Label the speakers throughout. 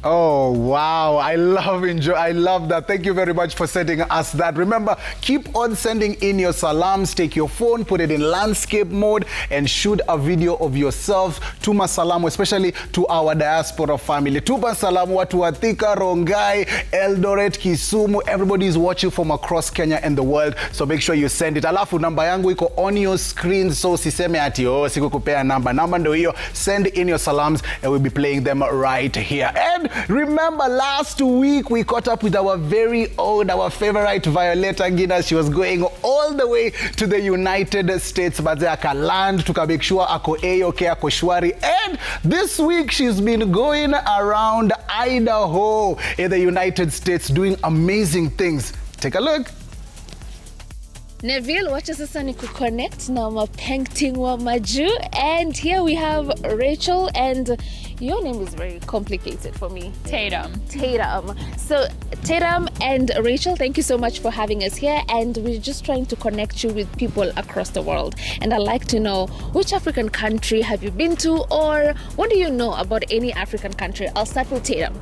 Speaker 1: Oh, wow. I love that. Thank you very much for sending us that. Remember, keep on sending in your salams. Take your phone, put it in landscape mode, and shoot a video of yourself. Tuma salamu, especially to our diaspora family. Tuma salamu watu wa Thika, Rongai, Eldoret, Kisumu. Everybody is watching from across Kenya and the world. So make sure you send it. Alafu namba yangu iko on your screen. So siseme ati sikukupea namba. Namba ndo hiyo. Send in your salams and we'll be playing them right here. And remember, last week we caught up with our very own, our favorite Violeta Guinness. She was going all the way to the United States. Baze akaland, tukabmake sure ako A-okay, ako shwari. And this week she's been going around Idaho in the United States doing amazing things. Take a look.
Speaker 2: Neville, wacha sasa ni kuconnect na mapainting wa maju, and here we have Rachel, and your name is very complicated for me.
Speaker 3: Tatum.
Speaker 2: So Tatum and Rachel, thank you so much for having us here, and we're just trying to connect you with people across the world. And I'd like to know, which African country have you been to, or what do you know about any African country? I'll start with Tatum.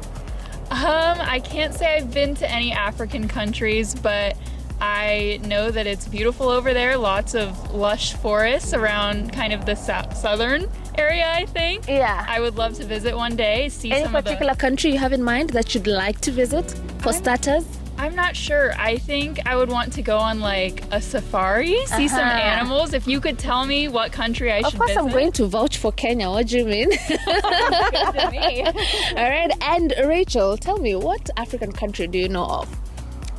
Speaker 3: I can't say I've been to any African countries, but I know that it's beautiful over there. Lots of lush forests around kind of the southern area, I think.
Speaker 2: Yeah.
Speaker 3: I would love to visit one day, see
Speaker 2: any particular country you have in mind that you'd like to visit for starters?
Speaker 3: I'm not sure. I think I would want to go on like a safari, see some animals. If you could tell me what country I should visit.
Speaker 2: Of course, I'm going to vouch for Kenya. What do you mean?
Speaker 3: Good to me.
Speaker 2: All right. And Rachel, tell me, what African country do you know of?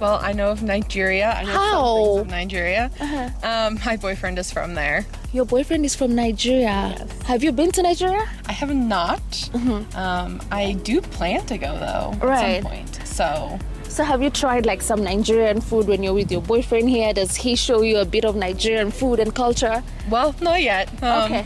Speaker 4: Well, I know of Nigeria. I know some things of Nigeria. My boyfriend is from there.
Speaker 2: Your boyfriend is from Nigeria?
Speaker 4: Yes.
Speaker 2: Have you been to Nigeria?
Speaker 4: I have not. I do plan to go though at some point.
Speaker 2: So have you tried like some Nigerian food when you're with your boyfriend here? Does he show you a bit of Nigerian food and culture?
Speaker 4: Well, not yet.
Speaker 2: Okay.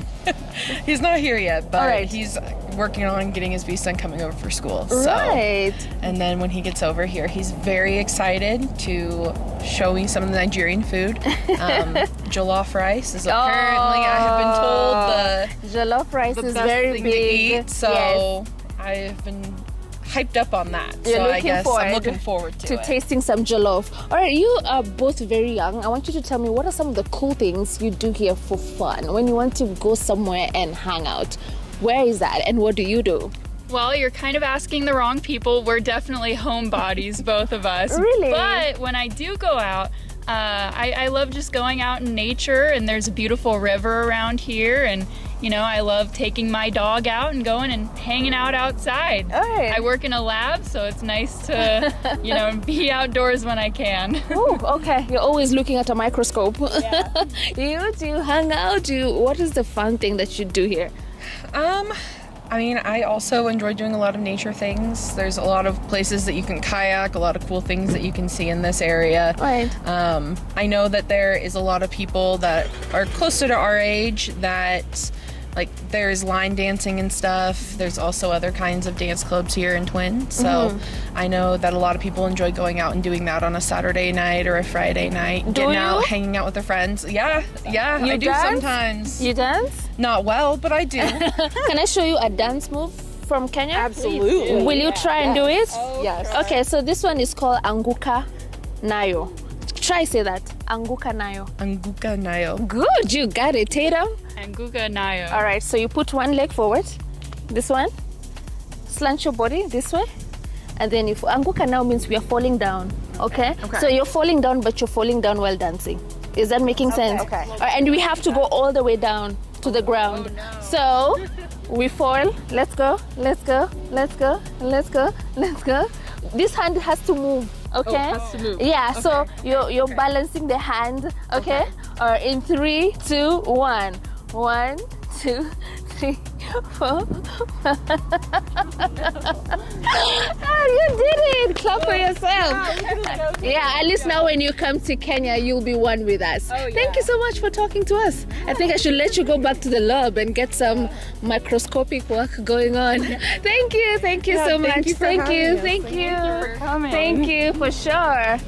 Speaker 4: He's not here yet, but he's working on getting his visa and coming over for school.
Speaker 2: Right.
Speaker 4: And then when he gets over here, he's very excited to show me some of the Nigerian food. Jollof rice is apparently, I have been told, the
Speaker 2: jollof rice
Speaker 4: the
Speaker 2: is
Speaker 4: best
Speaker 2: very
Speaker 4: thing
Speaker 2: big.
Speaker 4: to eat. So I've been hyped up on that.
Speaker 2: You're
Speaker 4: so I guess I'm looking forward to it.
Speaker 2: Tasting some jollof. All right, you are both very young. I want you to tell me, what are some of the cool things you do here for fun when you want to go somewhere and hang out? Where is that and what do you do?
Speaker 3: Well, you're kind of asking the wrong people. We're definitely homebodies, both of us.
Speaker 2: Really?
Speaker 3: But when I do go out, I love just going out in nature, and there's a beautiful river around here, and you know, I love taking my dog out and going and hanging out outside.
Speaker 2: All right.
Speaker 3: I work in a lab, so it's nice to, you know, be outdoors when I can.
Speaker 2: Oh, okay. You're always looking at a microscope.
Speaker 3: Yeah.
Speaker 2: Do you hang out? What is the fun thing that you do here?
Speaker 4: I mean, I also enjoy doing a lot of nature things. There's a lot of places that you can kayak, a lot of cool things that you can see in this area.
Speaker 2: Right.
Speaker 4: I know that there is a lot of people that are closer to our age that, like, there's line dancing and stuff. There's also other kinds of dance clubs here in Twin. So I know that a lot of people enjoy going out and doing that on a Saturday night or a Friday night. Getting out, hanging out with their friends. Yeah, I do sometimes.
Speaker 2: You dance?
Speaker 4: Not well, but I do.
Speaker 2: Can I show you a dance move from Kenya?
Speaker 4: Absolutely.
Speaker 2: Will you try and do it?
Speaker 3: Oh,
Speaker 4: yes.
Speaker 2: Okay, so this one is called Anguka Nayo. Try say that. Anguka Nayo.
Speaker 4: Anguka Nayo.
Speaker 2: Good, you got it, Tatum.
Speaker 3: Anguka Nayo.
Speaker 2: All right, so you put one leg forward, this one, slant your body this way, and then if Anguka Nayo means we are falling down, okay? So you're falling down, but you're falling down while dancing. Is that making sense?
Speaker 4: Okay.
Speaker 2: All right, and we have to go all the way down to the ground.
Speaker 3: No.
Speaker 2: So we fall, let's go, let's go, let's go, let's go, let's go. This hand has to move. Okay.
Speaker 4: Oh, it has to move.
Speaker 2: Yeah.
Speaker 4: Okay.
Speaker 2: So you're balancing the hand. Okay. Or in 3, 2, 1. 1, 2, 3, 4. You did it! Clap for yourself. Yeah, at least now when you come to Kenya, you'll be one with us. Thank you so much for talking to us. I think I should let you go back to the lab and get some microscopic work going on. Thank you so much. Thank you
Speaker 3: for coming.
Speaker 2: Thank you for sure.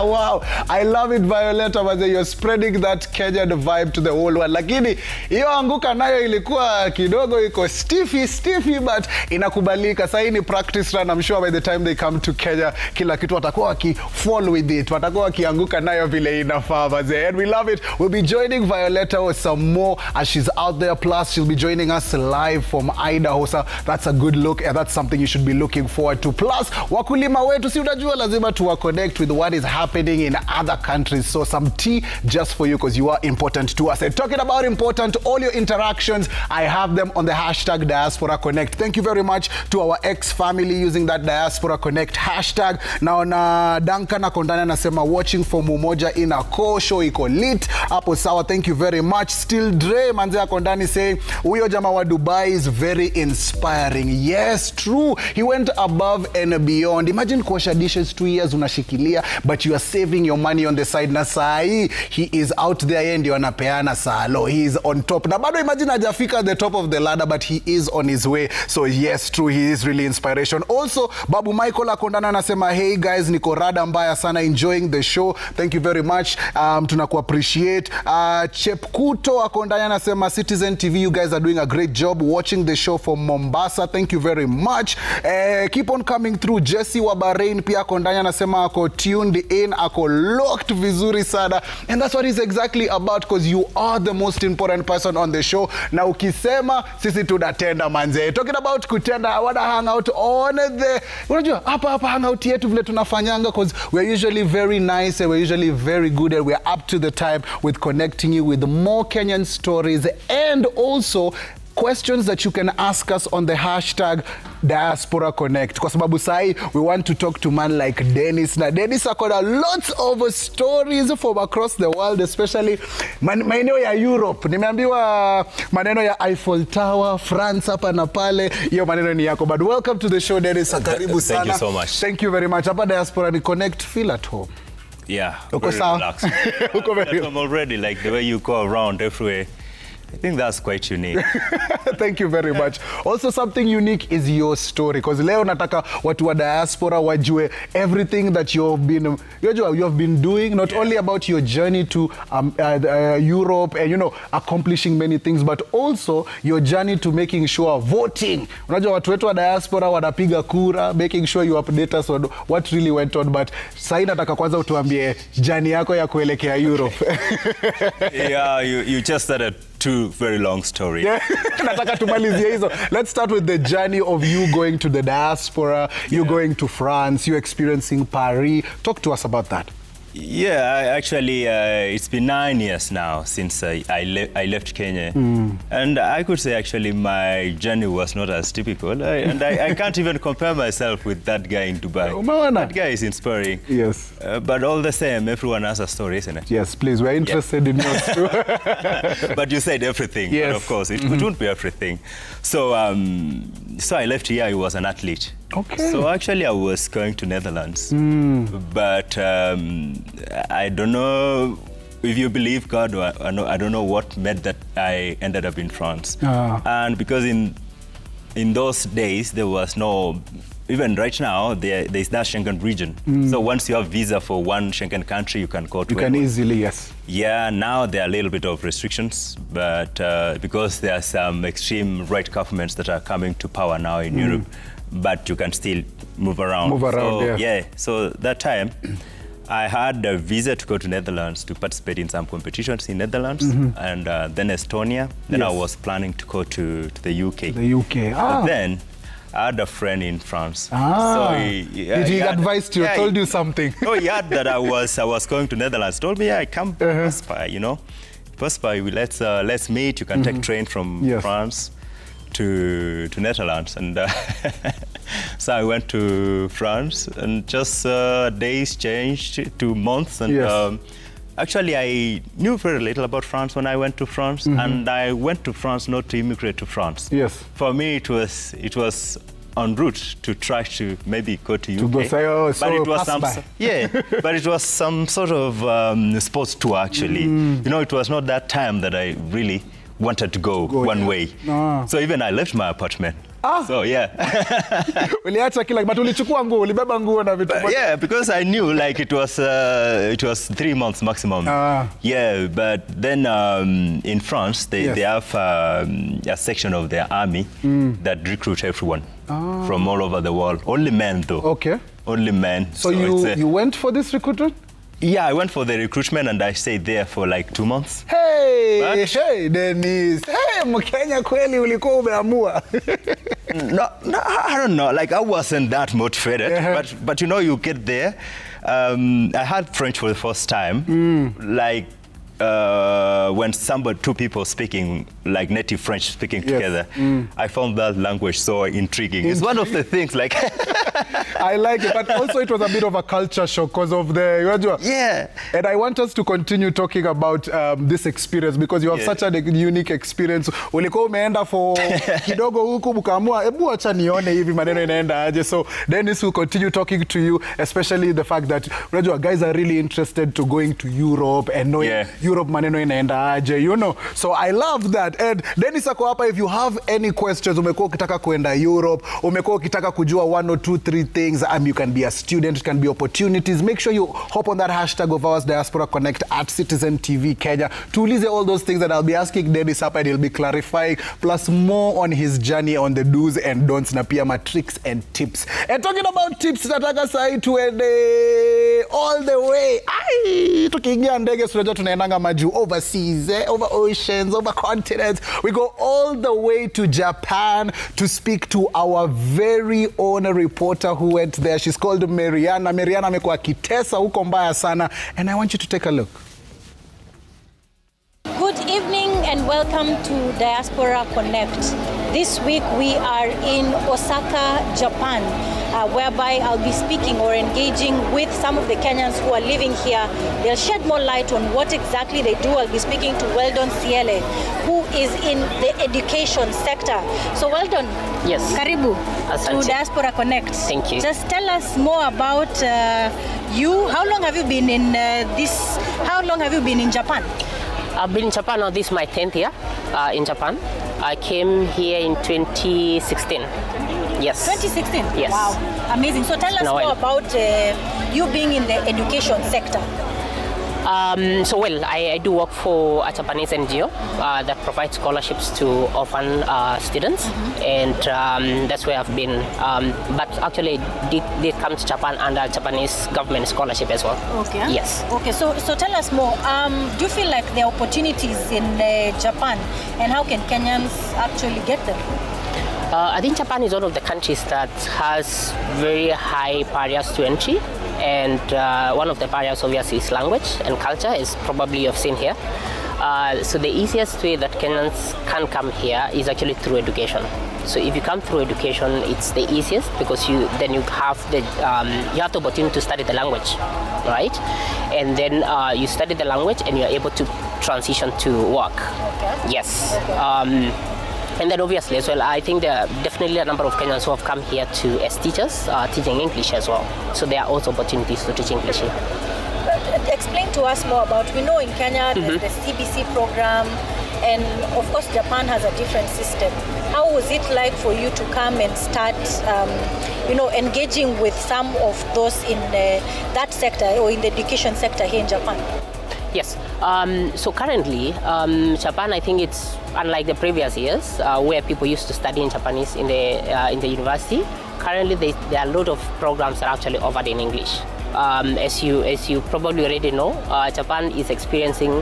Speaker 1: Wow, I love it, Violeta, but you're spreading that Kenyan vibe to the whole world. Lakini hiyo anguka nayo ilikuwa kidogo iko stiffy, but inakubalika. Sasa hii ni practice run. I'm sure by the time they come to Kenya, kila kitu watakuwa wakifall with it. Watakuwa wakianguka nayo vile inafaa. And we love it. We'll be joining Violeta with some more as she's out there. Plus, she'll be joining us live from Idaho. So that's a good look, and that's something you should be looking forward to. Plus, wakulima wetu, si unajua lazima tuwa connect with what is happening in other countries. So some tea just for you, because you are important to us. And talking about important, all your interactions, I have them on the hashtag Diaspora Connect. Thank you very much to our ex-family using that Diaspora Connect hashtag. Now na Duncan Akondana nasema watching from Umoja in a show iko lit. Apo sawa, thank you very much. Still Dre Manze Akondani saying huyo jama wa Dubai is very inspiring. Yes, true. He went above and beyond. Imagine kuosha dishes 2 years unashikilia, but you are saving your money on the side. Na sai he is out there and you anapeana salo. He is on top. Na bado imagine hajafika at the top of the ladder, but he is on his way. So yes, true, he is really inspiration. Also, Babu Michael Akondana anasema, hey guys, niko rada mbaya sana, enjoying the show. Thank you very much. Tunaku appreciate. Chepkuto Akondana anasema, Citizen TV, you guys are doing a great job watching the show from Mombasa. Thank you very much. Keep on coming through. Jesse wa Bahrain pia Akondana anasema ako tuned in, ako locked vizuri sana. And that's what it's exactly about, because you are the most important person on the show. Na ukisema sisi tunatenda manze. Talking about kutenda, I want to hang out on the, unajua hapa hangout yetu vile tunafanyanga, because we're usually very nice and we're usually very good, and we're up to the time with connecting you with more Kenyan stories and also questions that you can ask us on the hashtag Diaspora Connect. Kwa sababu sai, we want to talk to man like Dennis. Na Dennis akona lots of stories from across the world, especially maeneo ya Europe. Nimeambiwa maneno ya Eiffel Tower, France hapa na pale. Hiyo maneno ni yako. But welcome to the show, Dennis. Karibu sana.
Speaker 5: Thank you so much.
Speaker 1: Thank you very much. Hapa Diaspora ni Connect, feel at home.
Speaker 5: Yeah,
Speaker 1: Uko
Speaker 5: very
Speaker 1: sawa?
Speaker 5: relaxed. I'm already, like the way you go around everywhere. I think that's quite unique.
Speaker 1: Thank you very much. Also, something unique is your story, because leo nataka watu wa diaspora wajue everything that you have been doing, not only about your journey to Europe and, you know, accomplishing many things, but also your journey to making sure voting. Unajua watu wetu wa diaspora wanapiga kura, making sure you update us on what really went on. But sasa nataka kwanza utuambie journey yako ya kuelekea Europe.
Speaker 5: Yeah, you just started two very long stories.
Speaker 1: Yeah. Nataka tumalizie hizo. Let's start with the journey of you going to the diaspora, you going to France, you experiencing Paris. Talk to us about that.
Speaker 5: Yeah, actually, it's been 9 years now since I left Kenya. And I could say, actually, my journey was not as typical. And I can't even compare myself with that guy in Dubai. That guy is inspiring.
Speaker 1: Yes.
Speaker 5: But all the same, everyone has a story, isn't it?
Speaker 1: Yes, please. We're interested in yours too.
Speaker 5: But you said everything.
Speaker 1: Yes.
Speaker 5: But of course, it wouldn't be everything. So, so I left here. I was an athlete.
Speaker 1: Okay.
Speaker 5: So actually, I was going to Netherlands. But I don't know if you believe God, or I don't know what made that I ended up in France. And because in those days, there was no, even right now, there's that Schengen region. So once you have visa for one Schengen country, you can go to
Speaker 1: can easily, yes.
Speaker 5: Yeah, now there are a little bit of restrictions, but because there are some extreme right governments that are coming to power now in Europe, but you can still move around.
Speaker 1: So,
Speaker 5: yeah. So that time, I had a visa to go to Netherlands to participate in some competitions in Netherlands, and then Estonia. Then I was planning to go to the UK.
Speaker 1: The UK.
Speaker 5: But then I had a friend in France.
Speaker 1: So he advised you, told you something?
Speaker 5: Oh, he had that I was going to Netherlands. Told me, yeah, come pass by, you know. Pass by, let's meet. You can take train from France to Netherlands. And so I went to France, and just days changed to months. And actually, I knew very little about France when I went to France, and I went to France not to immigrate to France.
Speaker 1: Yes.
Speaker 5: For me, it was en route to try to maybe go to UK.
Speaker 1: To go say, oh,
Speaker 5: but it was but it was some sort of sports tour, actually. You know, it was not that time that I really wanted to go one way. So even I left my apartment So yeah.
Speaker 1: Uliacha kila but ulichukua nguo, ulibeba nguo na vitu.
Speaker 5: Yeah, because I knew like it was 3 months maximum. Yeah, but then in France they have a section of their army that recruit everyone from all over the world. Only men though. Okay. Only men.
Speaker 1: So you went for this recruitment?
Speaker 5: Yeah, I went for the recruitment and I stayed there for like 2 months.
Speaker 1: Hey, hey, Dennis. Hey, Mkenya kweli ulikuwa umeamua.
Speaker 5: No, I don't know. Like I wasn't that motivated, but you know, you get there. I had French for the first time. Like when two people speaking like native French speaking together, I found that language so intriguing. It's one of the things like
Speaker 1: I like it, but also it was a bit of a culture shock because of the And I want us to continue talking about this experience because you have such a unique experience. Ulikuwa umeenda for kidogo huku mkaamua hebu acha nione hivi maneno inaenda aje. So Dennis will continue talking to you, especially the fact that guys are really interested to going to Europe and knowing Europe maneno inaenda aje, you know. So I love that. And Dennis ako hapa, if you have any questions, umekuwa ukitaka kuenda Europe, umekuwa ukitaka kujua 1 or 2, 3 things, you can be a student, it can be opportunities, make sure you hop on that hashtag of ours, Diaspora Connect at Citizen TV Kenya. Tuulize all those things that I'll be asking Dennis hapa and he'll be clarifying, plus more on his journey on the do's and don'ts na pia tricks and tips. And talking about tips, nataka sahi tuende all the way. Tukiingia ndege tunajua tunaendanga maju overseas, over oceans, over continents. We go all the way to Japan to speak to our very own reporter who went there. She's called Mariana. Mariana amekuwa kitesa huko mbaya sana, and I want you to take a look.
Speaker 6: Good evening and welcome to Diaspora Connect. This week we are in Osaka, Japan, whereby I'll be speaking or engaging with some of the Kenyans who are living here. They'll shed more light on what exactly they do. I'll be speaking to Weldon Siele, who is in the education sector. So Weldon, karibu to Diaspora Connect.
Speaker 7: Thank you.
Speaker 6: Just tell us more about you. How long have you been in How long have you been in Japan?
Speaker 7: I've been in Japan now. This is my 10th year in Japan. I came here in 2016. Yes. 2016?
Speaker 6: Yes. Wow, amazing. So tell us more about you being in the education sector.
Speaker 7: I do work for a Japanese NGO that provides scholarships to orphan students, and that's where I've been. But actually, did come to Japan under Japanese government scholarship as well.
Speaker 6: Okay.
Speaker 7: Yes.
Speaker 6: Okay. So tell us more. Do you feel like there are opportunities in Japan, and how can Kenyans actually get them?
Speaker 7: I think Japan is one of the countries that has very high barriers to entry, and one of the barriers obviously is language and culture, as probably you've seen here. So the easiest way that Kenyans can come here is actually through education. So if you come through education, it's the easiest because you have the opportunity to study the language, right? And then you study the language and you're able to transition to work. Okay. Yes. Okay. And then obviously as well, I think there are definitely a number of Kenyans who have come here as teachers, teaching English as well. So there are also opportunities to teach English here.
Speaker 6: Explain to us more about, we know in Kenya there's the CBC program, and of course Japan has a different system. How was it like for you to come and start, engaging with some of those in that sector or in the education sector here in Japan?
Speaker 7: Yes. So currently, Japan, I think it's unlike the previous years where people used to study in Japanese in the university. Currently, there are a lot of programs that are actually offered in English. As you probably already know, Japan is experiencing,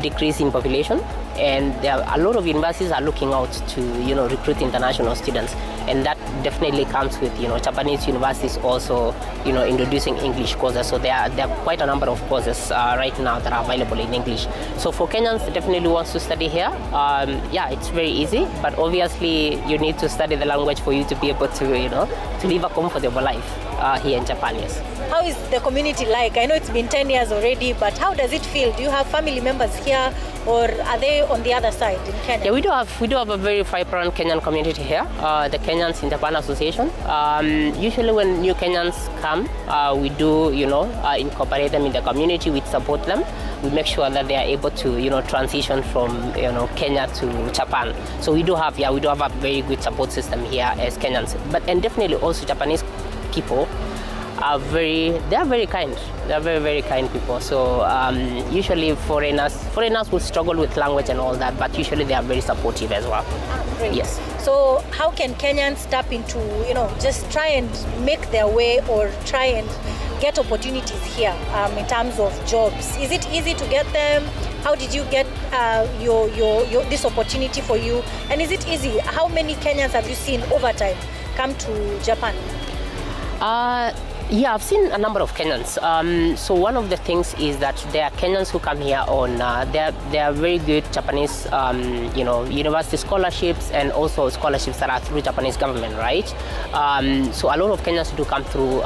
Speaker 7: decrease in population, and there are a lot of universities are looking out to, recruit international students, and that definitely comes with, Japanese universities also, introducing English courses. So there are quite a number of courses right now that are available in English. So for Kenyans that definitely wants to study here, it's very easy, but obviously you need to study the language for you to be able to, to live a comfortable life. here in Japan, yes.
Speaker 6: How is the community like? I know it's been 10 years already, but how does it feel? Do you have family members here, or are they on the other side in Kenya?
Speaker 7: Yeah, we do have a very vibrant Kenyan community here, the Kenyans in Japan Association. Usually when new Kenyans come, we do, incorporate them in the community, we support them. We make sure that they are able to, transition from, Kenya to Japan. So we do have a very good support system here as Kenyans. And definitely also Japanese people are very kind. They're very, very kind people. So usually foreigners will struggle with language and all that, but usually they are very supportive as well.
Speaker 6: Great.
Speaker 7: Yes.
Speaker 6: So how can Kenyans tap into, just try and make their way or try and get opportunities here in terms of jobs? Is it easy to get them? How did you get this opportunity for you? And is it easy? How many Kenyans have you seen over time come to Japan?
Speaker 7: Yeah, I've seen a number of Kenyans. So one of the things is that there are Kenyans who come here on, there are very good Japanese, university scholarships and also scholarships that are through Japanese government, right? So a lot of Kenyans do come through,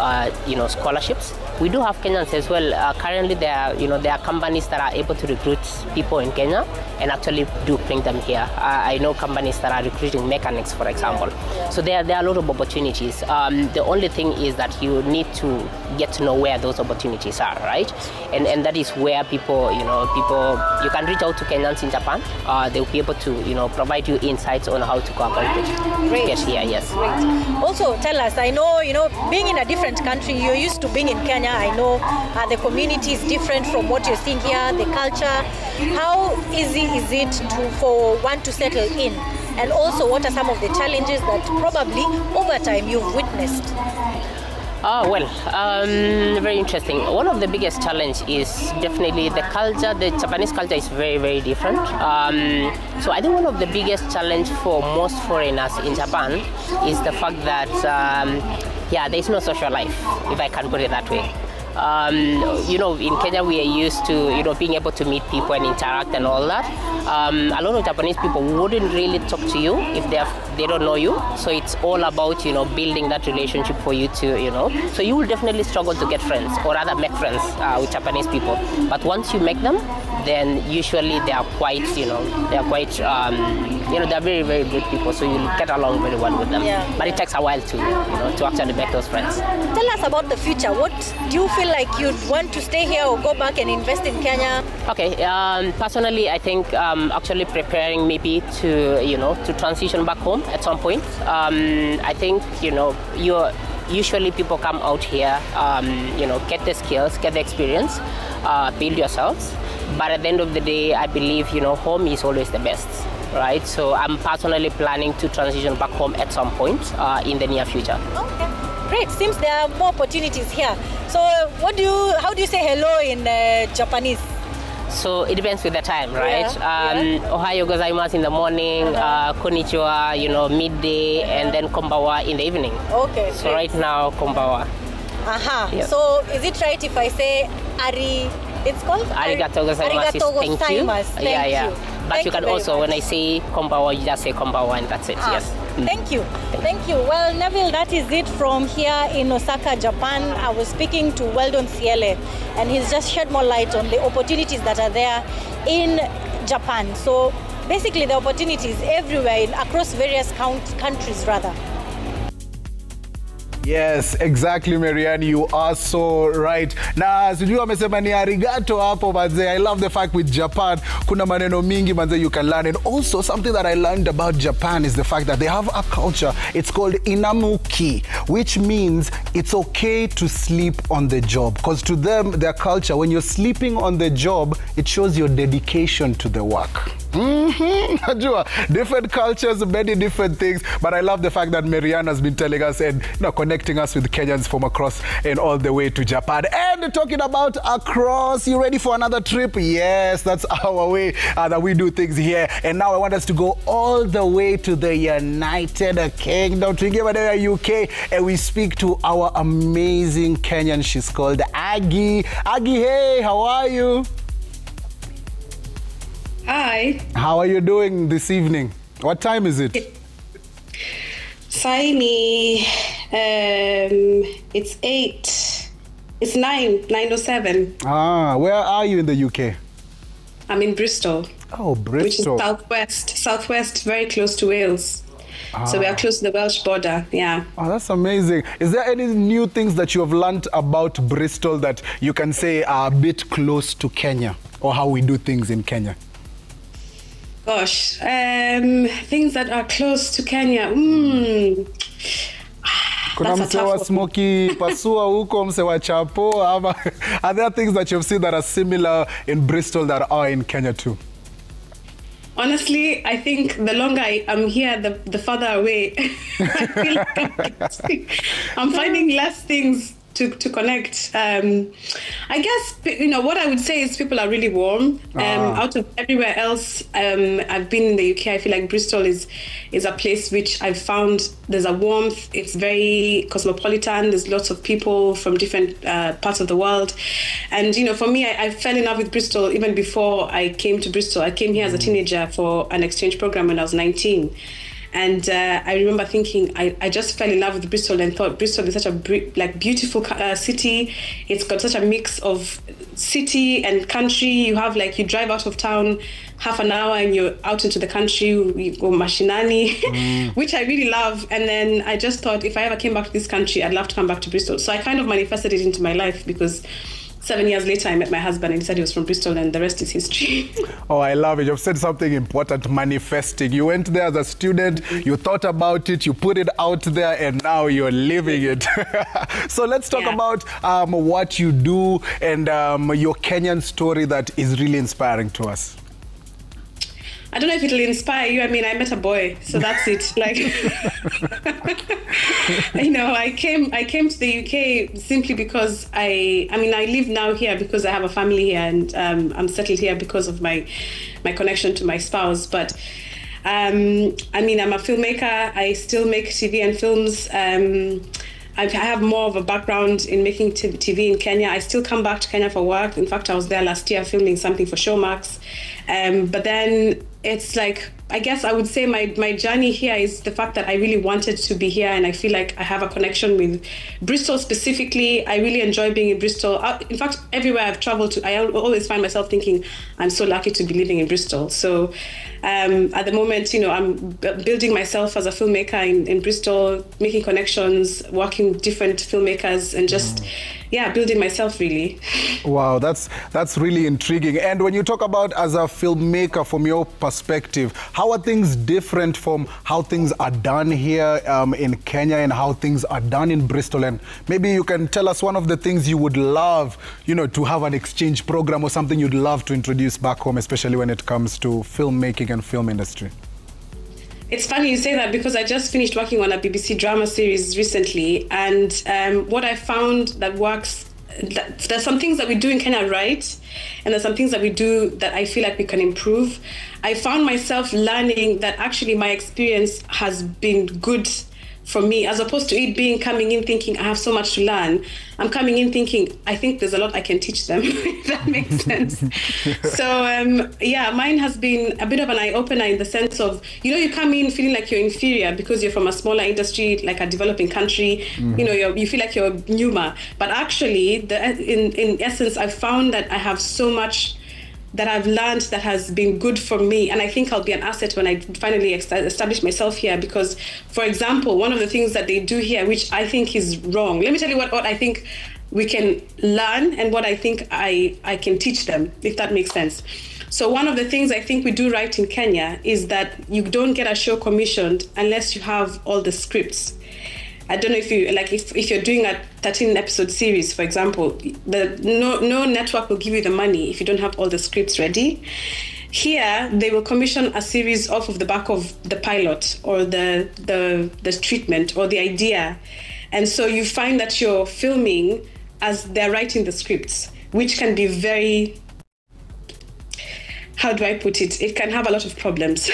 Speaker 7: scholarships. We do have Kenyans as well. Currently, there are companies that are able to recruit people in Kenya and actually do bring them here. I know companies that are recruiting mechanics, for example. So there are a lot of opportunities. The only thing is that you need to get to know where those opportunities are, right? And that is where people, you can reach out to Kenyans in Japan. They'll be able to, provide you insights on how to go about it.
Speaker 6: Great.
Speaker 7: Get here, yes.
Speaker 6: Great. Also, tell us, I know, being in a different country, you're used to being in Kenya. I know the community is different from what you're seeing here, the culture. How easy is it for one to settle in? And also, what are some of the challenges that probably over time you've witnessed?
Speaker 7: Very interesting. One of the biggest challenge is definitely the culture. The Japanese culture is very, very different. So I think one of the biggest challenge for most foreigners in Japan is the fact that, there's no social life, if I can put it that way. In Kenya we are used to, being able to meet people and interact and all that. A lot of Japanese people wouldn't really talk to you if they don't know you. So it's all about, building that relationship for you to, So you will definitely struggle to get friends or rather make friends with Japanese people. But once you make them, then usually they are quite, they're very, very good people. So you get along very well with them. Yeah. But it takes a while to actually make those friends.
Speaker 6: Tell us about the future. What do you feel like you'd want to stay here or go back and invest in Kenya?
Speaker 7: Okay, personally, I think actually preparing maybe to transition back home at some point. I think, usually people come out here, get the skills, get the experience, build yourselves. But at the end of the day, I believe, home is always the best, right? So I'm personally planning to transition back home at some point in the near future.
Speaker 6: Okay. Great. Seems there are more opportunities here. So how do you say hello in Japanese?
Speaker 7: So it depends with the time, right? Ohayo gozaimasu in the morning, konnichiwa, midday, and then konbawa in the evening. Okay. So right now, konbawa.
Speaker 6: Yeah. So is it right if I say it's called?
Speaker 7: Arigatou gozaimasu. Thank you. Thank you. But you can also, when I say konbawa, you just say konbawa and that's it, yes.
Speaker 6: Thank you. Thank you. Well, Neville, that is it from here in Osaka, Japan. I was speaking to Weldon Siele, and he's just shed more light on the opportunities that are there in Japan. So basically the opportunities everywhere, across various countries rather.
Speaker 1: Yes, exactly, Marianne. You are so right. Na sijui wamesema ni arigato hapo manze. I love the fact with Japan, kuna maneno mingi manze you can learn. And also something that I learned about Japan is the fact that they have a culture. It's called inamuki, which means it's okay to sleep on the job. Because to them, their culture, when you're sleeping on the job, it shows your dedication to the work. Different cultures, many different things, but I love the fact that Marianne has been telling us and connecting us with Kenyans from across and all the way to Japan. And talking about across, you ready for another trip? Yes, that's our way that we do things here. And now I want us to go all the way to the United Kingdom, to the UK, and we speak to our amazing Kenyan. She's called Aggie. Aggie, hey, how are you?
Speaker 8: Hi.
Speaker 1: How are you doing this evening? What time is it?
Speaker 8: Sai ni It's 8. It's 9:07.
Speaker 1: Ah, where are you in the UK?
Speaker 8: I'm in Bristol.
Speaker 1: Oh, Bristol.
Speaker 8: Which is southwest, very close to Wales. So we are close to the Welsh border, yeah.
Speaker 1: Oh, that's amazing. Is there any new things that you have learned about Bristol that you can say are a bit close to Kenya, or how we do things in Kenya?
Speaker 8: Gosh, things that are close to Kenya.
Speaker 1: Kuna mse wa smoky pasua huko, mse wa chapo. Are there things that you've seen that are similar in Bristol that are in Kenya too?
Speaker 8: Honestly, I think the longer I'm here, the farther away I feel like I'm finding less things to connect. I guess, what I would say is people are really warm. Out of everywhere else I've been in the UK, I feel like Bristol is a place which I've found there's a warmth. It's very cosmopolitan. There's lots of people from different parts of the world. And, for me, I fell in love with Bristol even before I came to Bristol. I came here as a teenager for an exchange program when I was 19. And I remember thinking, I just fell in love with Bristol and thought Bristol is such a beautiful city. It's got such a mix of city and country. You have you drive out of town half an hour and you're out into the country. You go mashinani, which I really love. And then I just thought if I ever came back to this country, I'd love to come back to Bristol. So I kind of manifested it into my life because 7 years later, I met my husband and he said he was from Bristol, and the rest is history. Oh, I love it. You've said something important, manifesting. You went there as a student, you thought about it, you put it out there, and now you're living it. So let's talk about what you do and your Kenyan story that is really inspiring to us. I don't know if it'll inspire you. I mean, I met a boy, so that's it. I came to the UK simply because I live now here because I have a family here, and I'm settled here because of my connection to my spouse. But I'm a filmmaker. I still make TV and films. I have more of a background in making TV in Kenya. I still come back to Kenya for work. In fact, I was there last year filming something for Showmax. But then it's I guess I would say my journey here is the fact that I really wanted to be here, and I feel like I have a connection with Bristol specifically. I really enjoy being in Bristol. In fact, everywhere I've traveled to, I always find myself thinking, I'm so lucky to be living in Bristol. So at the moment, I'm building myself as a filmmaker in Bristol, making connections, working with different filmmakers, and just building myself really. Wow, that's really intriguing. And when you talk about as a filmmaker, from your perspective, how are things different from how things are done here in Kenya and how things are done in Bristol? And maybe you can tell us one of the things you would love, to have an exchange program or something you'd love to introduce back home, especially when it comes to filmmaking and film industry. It's funny you say that because I just finished working on a BBC drama series recently, and what I found that works, there's some things that we do in Kenya right, and there's some things that we do that I feel like we can improve. I found myself learning that actually my experience has been good for me, as opposed to it coming in thinking I have so much to learn. I'm coming in thinking I think there's a lot I can teach them, if that makes sense. So mine has been a bit of an eye-opener in the sense of, you come in feeling like you're inferior because you're from a smaller industry, like a developing country. You feel like you're newer. But actually, in essence, I've found that I have so much that I've learned that has been good for me, and I think I'll be an asset when I finally establish myself here. Because, for example, one of the things that they do here, which I think is wrong, let me tell you what I think we can learn and what I think I can teach them, if that makes sense. So one of the things I think we do right in Kenya is that you don't get a show commissioned unless you have all the scripts. I don't know if you if you're doing a 13-episode series, for example, no network will give you the money if you don't have all the scripts ready. Here, they will commission a series off of the back of the pilot or the treatment or the idea. And so you find that you're filming as they're writing the scripts, which can be very, how do I put it? It can have a lot of problems.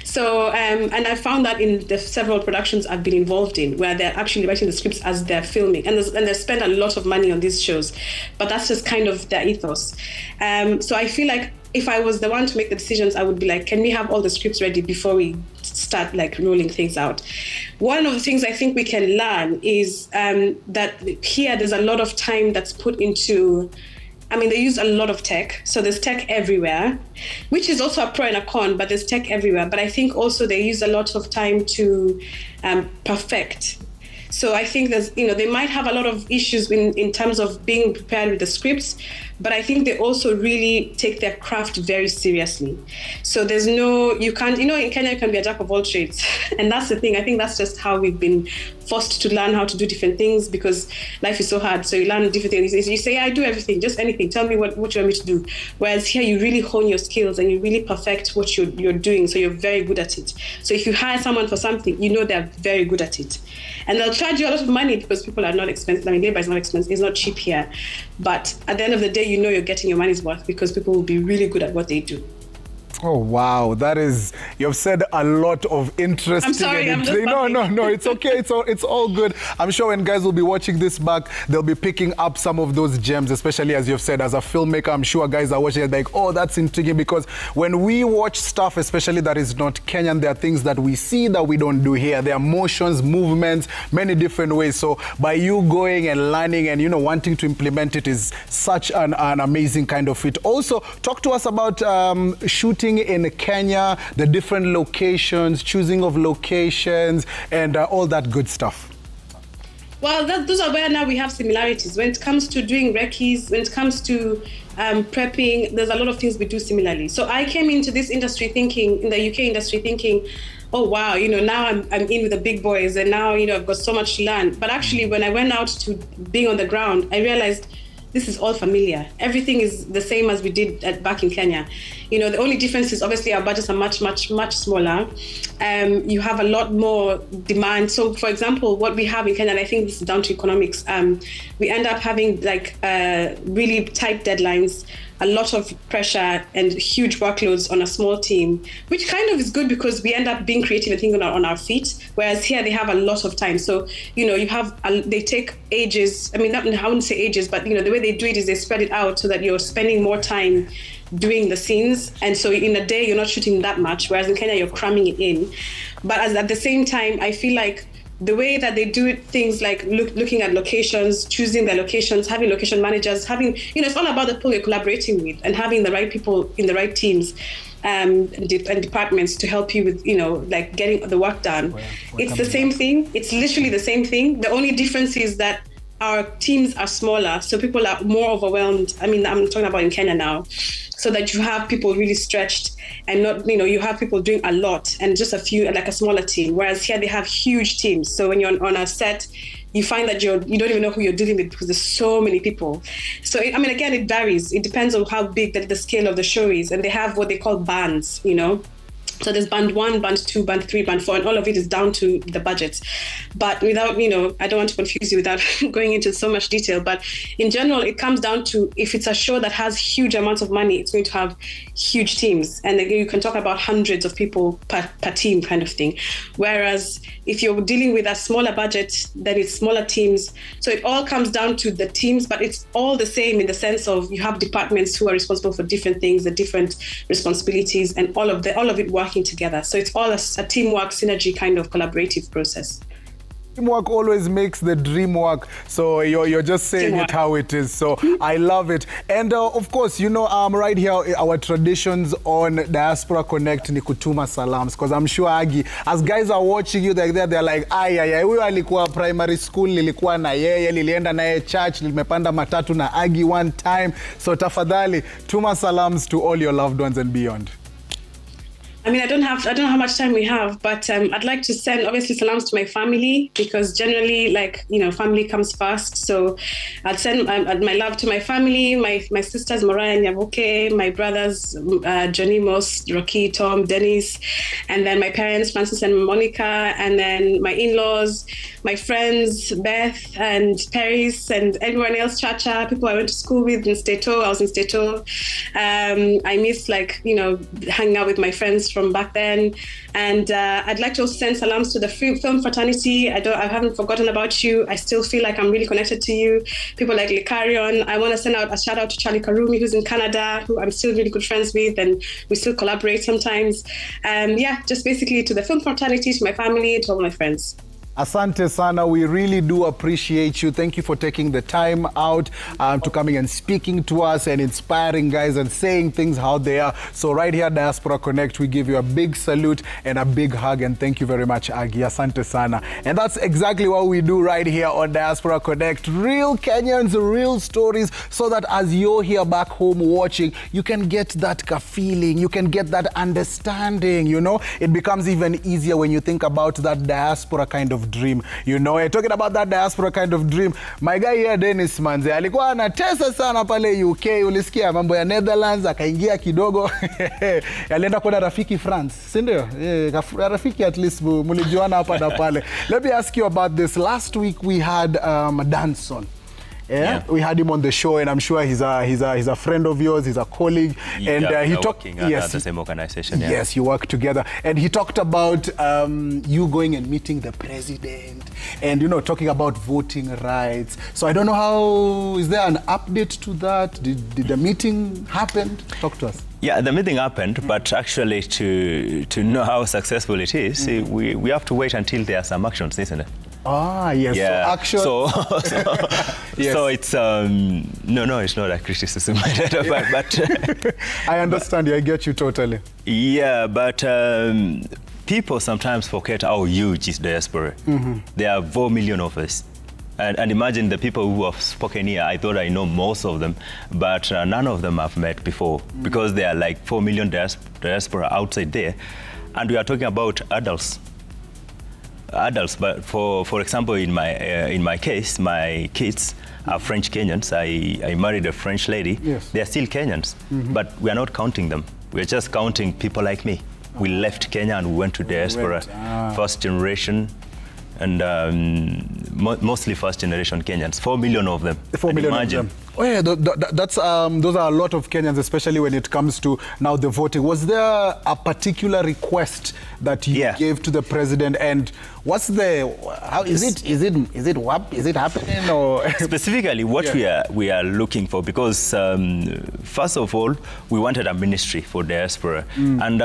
Speaker 8: So, and I found that in the several productions I've been involved in, where they're actually writing the scripts as they're filming, and they spend a lot of money on these shows, but that's just kind of their ethos. So I feel like if I was the one to make the decisions, I would be like, can we have all the scripts ready before we start like rolling things out. One of the things I think we can learn is that here there's a lot of time that's put into, I mean, they use a lot of tech. So there's tech everywhere, which is also a pro and a con, but there's tech everywhere. But I think also they use a lot of time to perfect. So I think there's, they might have a lot of issues in terms of being prepared with the scripts, but I think they also really take their craft very seriously. So there's you can't, in Kenya you can be a jack of all trades. And that's the thing. I think that's just how we've been forced to learn how to do different things because life is so hard. So you learn different things. You say, I do everything, just anything. Tell me what you want me to do. Whereas here you really hone your skills and you really perfect what you're doing. So you're very good at it. So if you hire someone for something, they're very good at it. And they'll charge you a lot of money because people are not expensive. I mean, labor is not expensive. It's not cheap here. But at the end of the day, you're getting your money's worth because people will be really good at what they do.
Speaker 1: Oh, wow. You've said a lot of interesting.
Speaker 8: I'm sorry,
Speaker 1: No, it's okay. It's all good. I'm sure when guys will be watching this back, they'll be picking up some of those gems, especially as you've said, as a filmmaker, I'm sure guys are watching it like, oh, that's intriguing, because when we watch stuff, especially that is not Kenyan, there are things that we see that we don't do here. There are motions, movements, many different ways. So by you going and learning and, wanting to implement it is such an amazing kind of fit. Also, talk to us about shooting in Kenya, the different locations, choosing of locations, and all that good stuff.
Speaker 8: Well, those are where now we have similarities. When it comes to doing recce's, when it comes to prepping, there's a lot of things we do similarly. So I came into this industry thinking, in the UK industry, thinking, oh, wow, now I'm in with the big boys, and now, I've got so much to learn. But actually, when I went out to being on the ground, I realized this is all familiar. Everything is the same as we did back in Kenya. The only difference is obviously our budgets are much, much, much smaller. You have a lot more demand. So, for example, what we have in Kenya, and I think this is down to economics, we end up having really tight deadlines, a lot of pressure and huge workloads on a small team, which kind of is good because we end up being creative and thinking on our feet. Whereas here they have a lot of time. So, they take ages. I mean, I wouldn't say ages, but, the way they do it is they spread it out so that you're spending more time doing the scenes. And so in a day, you're not shooting that much. Whereas in Kenya, you're cramming it in. But at the same time, I feel like the way that they do it, things like looking at locations, choosing their locations, having location managers, it's all about the people you're collaborating with and having the right people in the right teams and departments to help you with, getting the work done. It's the same thing. It's literally the same thing. The only difference is that our teams are smaller, so people are more overwhelmed. I mean, I'm talking about in Kenya now, so that you have people really stretched and not, you have people doing a lot and just a few, like a smaller team. Whereas here they have huge teams. So when you're on a set, you find that you don't even know who you're dealing with because there's so many people. So, again, it varies. It depends on how big the scale of the show is. And they have what they call bands, So there's band 1, band 2, band 3, band 4, and all of it is down to the budget. But without, I don't want to confuse you without going into so much detail. But in general, it comes down to if it's a show that has huge amounts of money, it's going to have huge teams. And you can talk about hundreds of people per team kind of thing. Whereas if you're dealing with a smaller budget, then it's smaller teams. So it all comes down to the teams, but it's all the same in the sense of you have departments who are responsible for different things, the different responsibilities, and all of it working together. So it's all a teamwork, synergy kind of collaborative process.
Speaker 1: Teamwork always makes the dream work. So you're just saying it how it is. So I love it. And of course, right here, our traditions on Diaspora Connect ni kutuma salams. Because I'm sure, Agi, as guys are watching you, they're like, huyu alikuwa primary school, nilikuwa na yeye, nilienda na yeye church, nilimepanda matatu na Agi one time. So tafadhali, tuma salams to all your loved ones and beyond.
Speaker 8: I don't know how much time we have, but I'd like to send obviously salams to my family because generally, family comes first. So I'd send my love to my family, my sisters Mariah and Nyavuke, my brothers Johnny, Mos, Rocky, Tom, Dennis, and then my parents Francis and Monica, and then my in-laws, my friends Beth and Paris, and everyone else, Chacha, people I went to school with in Stato. I was in Stato. I miss hanging out with my friends from back then. And I'd like to also send salams to the film fraternity. I haven't forgotten about you. I still feel like I'm really connected to you. People like Likarion. I want to send out a shout out to Charlie Karumi, who's in Canada, who I'm still really good friends with, and we still collaborate sometimes. Just basically to the film fraternity, to my family, to all my friends.
Speaker 1: Asante sana, we really do appreciate you. Thank you for taking the time out to coming and speaking to us and inspiring guys and saying things how they are. So right here at Diaspora Connect, we give you a big salute and a big hug, and thank you very much, Agi. Asante sana. And that's exactly what we do right here on Diaspora Connect. Real Kenyans, real stories, so that as you're here back home watching, you can get that feeling, you can get that understanding, you know. It becomes even easier when you think about that diaspora kind of dream, you know. Talking about that diaspora kind of dream, my guy here Dennis Manze alikuwa anatesa sana pale UK. Ulisikia mambo ya Netherlands, akaingia kidogo alienda kwa rafiki France, si ndio? Rafiki at least mlijuana hapa na pale. Let me ask you about this. Last week we had Danson. Yeah, we had him on the show, and I'm sure he's a friend of yours. He's a colleague, and he talked.
Speaker 5: Yes, the same organization. Yeah.
Speaker 1: Yes, you work together, and he talked about you going and meeting the president, and talking about voting rights. So I don't know how. Is there an update to that? Did the meeting happen? Talk to us.
Speaker 5: Yeah, the meeting happened, but actually to know how successful it is, we have to wait until there are some actions, isn't it?
Speaker 1: Ah, yes.
Speaker 5: Yeah.
Speaker 1: So action.
Speaker 5: Yes. So it's no, it's not a criticism, but
Speaker 1: I understand you. I get you totally.
Speaker 5: Yeah, but people sometimes forget how huge is diaspora. There are 4 million of us. And imagine the people who have spoken here. I thought I know most of them, but none of them I've met before, because there are like 4 million diaspora outside there, and we are talking about adults. But for example, in my case, my kids are French Kenyans. I married a French lady.
Speaker 1: Yes.
Speaker 5: They are still Kenyans, but we are not counting them. We're just counting people like me. We left Kenya and we went to diaspora, first generation, and mostly first generation Kenyans. 4 million of them.
Speaker 1: 4 million
Speaker 5: imagine.
Speaker 1: of them. Oh yeah, that's those are a lot of Kenyans, especially when it comes to now the voting. Was there a particular request that you gave to the president, and what's the is it happening, or
Speaker 5: specifically what we are looking for? Because first of all, we wanted a ministry for diaspora, and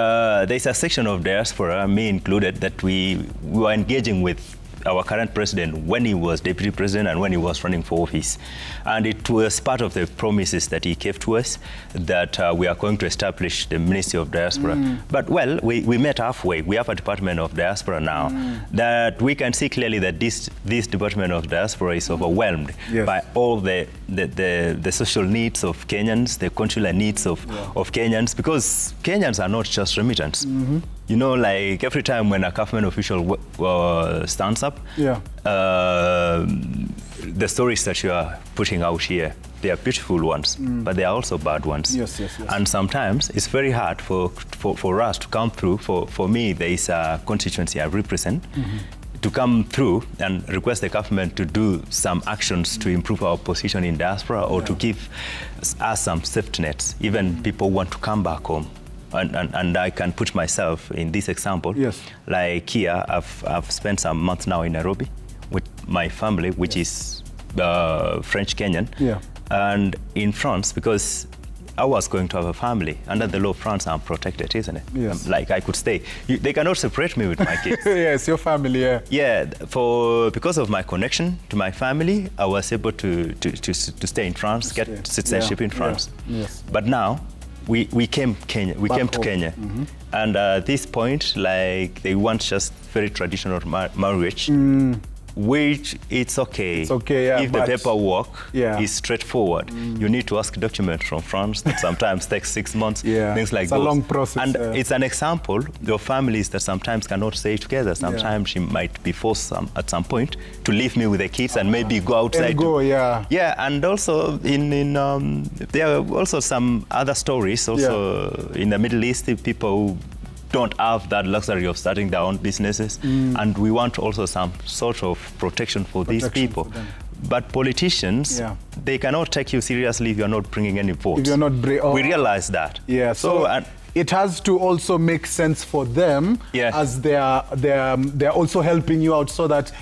Speaker 5: there's a section of diaspora, me included, that we were engaging with our current president when he was deputy president and when he was running for office. And it was part of the promises that he gave to us that we are going to establish the Ministry of Diaspora. But well, we met halfway. We have a Department of Diaspora now that we can see clearly that this Department of Diaspora is overwhelmed by all the social needs of Kenyans, the consular needs of Kenyans, because Kenyans are not just remittance. You know, like every time when a government official stands up, the stories that you are putting out here, they are beautiful ones, but they are also bad ones.
Speaker 1: Yes.
Speaker 5: And sometimes it's very hard for us to come through. For me, there is a constituency I represent, to come through and request the government to do some actions to improve our position in diaspora, or to give us some safety nets. Even people want to come back home. And I can put myself in this example.
Speaker 1: Yes.
Speaker 5: Like here, I've spent some months now in Nairobi with my family, which is French Kenyan.
Speaker 1: Yeah.
Speaker 5: And in France, because I was going to have a family. Under the law of France, I'm protected, isn't it?
Speaker 1: Yes.
Speaker 5: Like I could stay. They cannot separate me with my kids.
Speaker 1: Yes, your family, yeah.
Speaker 5: Yeah, because of my connection to my family, I was able to stay in France, get citizenship in France.
Speaker 1: Yeah. Yes.
Speaker 5: But now, we came to Kenya, and at this point, like, they want just very traditional marriage, which it's okay.
Speaker 1: It's okay, yeah,
Speaker 5: if the paperwork is straightforward.
Speaker 1: You
Speaker 5: need to ask documents from France that sometimes takes 6 months, things like
Speaker 1: it's
Speaker 5: those.
Speaker 1: a long process.
Speaker 5: And it's an example of families that sometimes cannot stay together. Sometimes she might be forced at some point to leave me with the kids and maybe go outside.
Speaker 1: And
Speaker 5: and also there are also some other stories also in the Middle East, people who don't have that luxury of starting their own businesses, and we want also some sort of protection for these people. But politicians, they cannot take you seriously if you're not bringing any votes.
Speaker 1: If you're not
Speaker 5: we realize that.
Speaker 1: Yeah.
Speaker 5: So
Speaker 1: it has to also make sense for them, as they're also helping you out, so that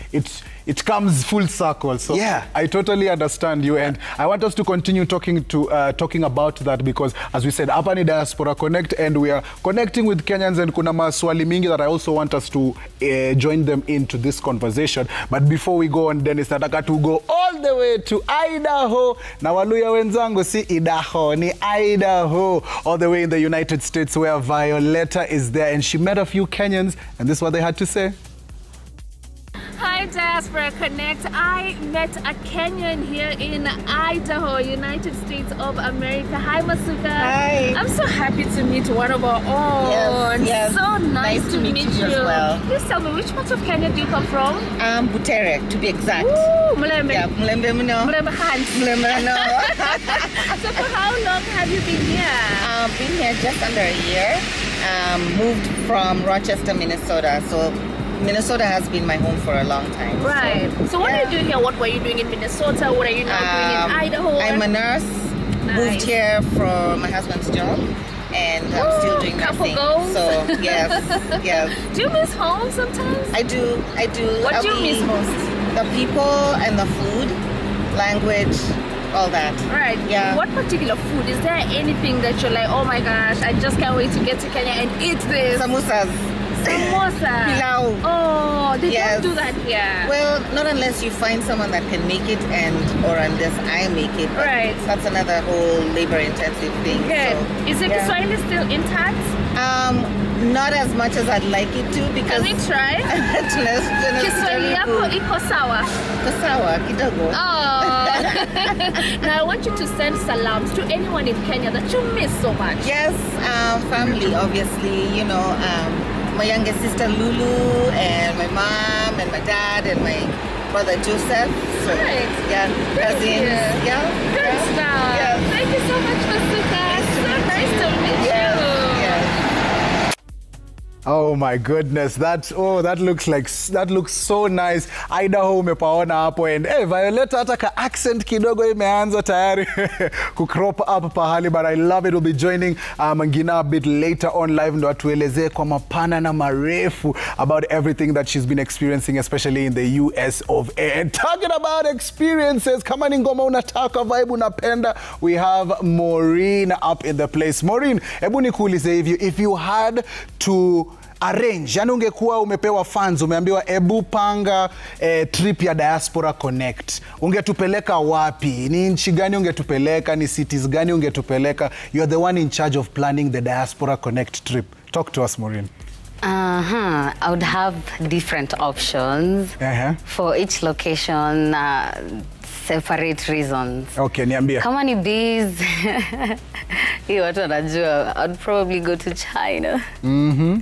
Speaker 1: it comes full circle. So I totally understand you, and I want us to continue talking about that, because as we said, hapa ni Diaspora Connect, and we are connecting with Kenyans, and kuna maswali mingi that I also want us to join them into this conversation. But before we go on, Dennis, nataka to go all the way to Idaho. Na Waluya wenzangu, si Idaho, ni Idaho, all the way in the United States, where Violetta is there, and she met a few Kenyans, and this is what they had to say.
Speaker 2: Hi Diaspora Connect. I met a Kenyan here in Idaho, United States of America. Hi Masuka.
Speaker 9: Hi.
Speaker 2: I'm so happy to meet one of our own.
Speaker 9: Yes.
Speaker 2: So nice to meet you.
Speaker 9: As well.
Speaker 2: Please tell me, which part of Kenya do you come from?
Speaker 9: Butere, to be exact.
Speaker 2: Ooh, Mulembe.
Speaker 9: Yeah, Mulembe Muno.
Speaker 2: Mulembe Hans.
Speaker 9: Mulembe no.
Speaker 2: So for how long have you been here?
Speaker 9: Been here just under a year. Moved from Rochester, Minnesota. So Minnesota has been my home for a long time.
Speaker 2: Right. So what are you doing here? What were you doing in Minnesota? What are you now doing in Idaho?
Speaker 9: I'm a nurse.
Speaker 2: Nice.
Speaker 9: Moved here for my husband's job, and I'm still doing
Speaker 2: couple
Speaker 9: nursing.
Speaker 2: goals.
Speaker 9: So yes.
Speaker 2: Do you miss home sometimes?
Speaker 9: I do.
Speaker 2: What do you miss most?
Speaker 9: The people and the food, language, all that.
Speaker 2: Right.
Speaker 9: Yeah.
Speaker 2: What particular food? Is there anything that you're like, oh my gosh, I just can't wait to get to Kenya and eat this?
Speaker 9: Samosas.
Speaker 2: Samosa.
Speaker 9: Pilau.
Speaker 2: Oh, they don't do that here.
Speaker 9: Well, not unless you find someone that can make it, or unless I make it. But
Speaker 2: right.
Speaker 9: That's another whole labor-intensive thing.
Speaker 2: Good.
Speaker 9: So,
Speaker 2: is the Kiswahili still intact?
Speaker 9: Not as much as I'd like it to, because...
Speaker 2: Can we try? Kiswahili yako iko sawa?
Speaker 9: Iko sawa, kidogo.
Speaker 2: Oh. Now I want you to send salams to anyone in Kenya that you miss so much.
Speaker 9: Yes, family, obviously, you know, my youngest sister Lulu, and my mom, and my dad, and my brother Joseph. So, yeah, cousins. Yeah.
Speaker 2: Good stuff.
Speaker 9: Yeah.
Speaker 2: Thank you so much, Masuka. So nice to meet you.
Speaker 1: Oh my goodness, that looks so nice. Idaho umepaona hapo, and Violetta hata ka accent kidogo imeanza tayari ku crop up pahali, but I love it. We'll be joining Mangina a bit later on live, ndo atuelezee kwa mapana na marefu about everything that she's been experiencing, especially in the US of A. And talking about experiences, kama ni ngoma unataka, vibe unapenda, we have Maureen up in the place. Maureen, hebu nikuulize hivi, if you had to arrange, yani ungekuwa umepewa funds, umeambiwa ebu panga trip ya Diaspora Connect, ungetupeleka wapi? Ni nchi gani ungetupeleka? Ni cities gani ungetupeleka? You're the one in charge of planning the Diaspora Connect trip. Talk to us, Maureen.
Speaker 10: I would have different options for each location, separate reasons.
Speaker 1: Okay, niambia.
Speaker 10: Kama ni bees, hiyo watu wanajua, I'd probably go to China.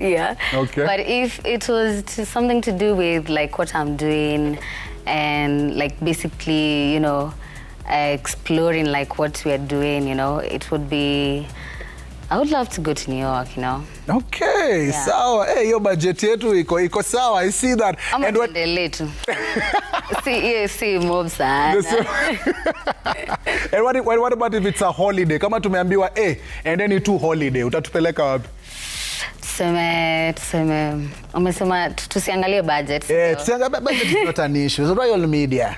Speaker 10: Yeah.
Speaker 1: Okay.
Speaker 10: But if it was something to do with like what I'm doing, and like basically, you know, exploring like what we are doing, you know, it would be, I would love to go to New York, you know.
Speaker 1: Okay,
Speaker 10: yeah.
Speaker 1: Sawa. Hey, your budget yetu iko sawa. I see that.
Speaker 10: And what later. see mob sana.
Speaker 1: And what about if it's a holiday? Kama tumeambiwa and then it's holiday, utatupeleka wapi?
Speaker 10: Tuseme umesema tusiangalie budget.
Speaker 1: Tusiangalie budget, is not an issue. It's Royal Media.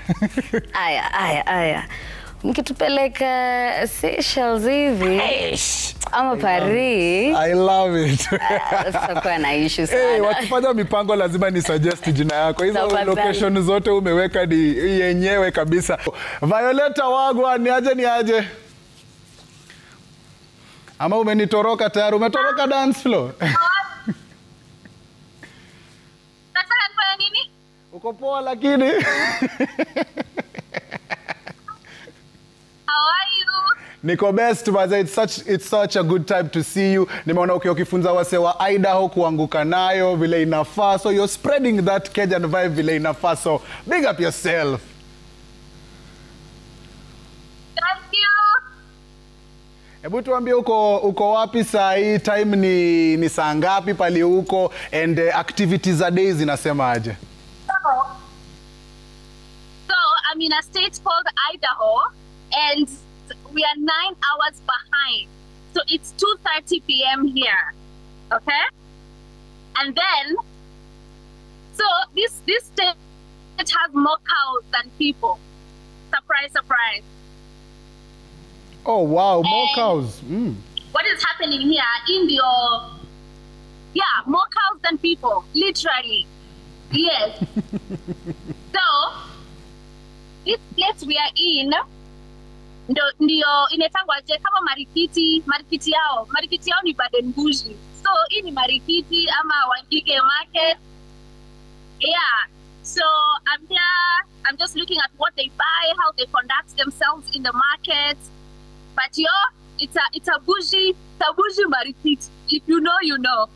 Speaker 10: Aya. Mkitupeleka Seychelles hivi ama Paris.
Speaker 1: I love it.
Speaker 10: Tutakuwa na issue sana.
Speaker 1: Wakifanya mipango lazima ni suggest jina yako. Hizo location zote umeweka ni yenyewe kabisa. Violetta wagwa, ni aje? Ama umenitoroka tayari? Umetoroka dance floor?
Speaker 11: Nataka nifanye nini?
Speaker 1: Uko poa lakini?
Speaker 11: How are you?
Speaker 1: Niko best, but it's such a good time to see you. Nimeona ukifunza wase wa Idaho kuanguka nayo vile inafaa. So you're spreading that Kenyan vibe vile inafaa. So big up yourself.
Speaker 11: Thank you.
Speaker 1: Hebu tuambie uko wapi saa hii, time ni saa ngapi pali uko, and activities a day zinasema aje?
Speaker 11: So I'm in a state called Idaho, and we are 9 hours behind. So it's 2:30 p.m. here, okay? And then, so this state has more cows than people. Surprise, surprise.
Speaker 1: Oh, wow, more cows.
Speaker 11: What is happening here in more cows than people, literally. Yes. So, this place we are in, ndio inetangwaje kama marikiti yao ni Baden-Buji. So hii ni marikiti ama Wangige market. Yeah. So I'm here, I'm just looking at what they buy, how they conduct themselves in the market. But it's a bougie marikiti. If you know, you know.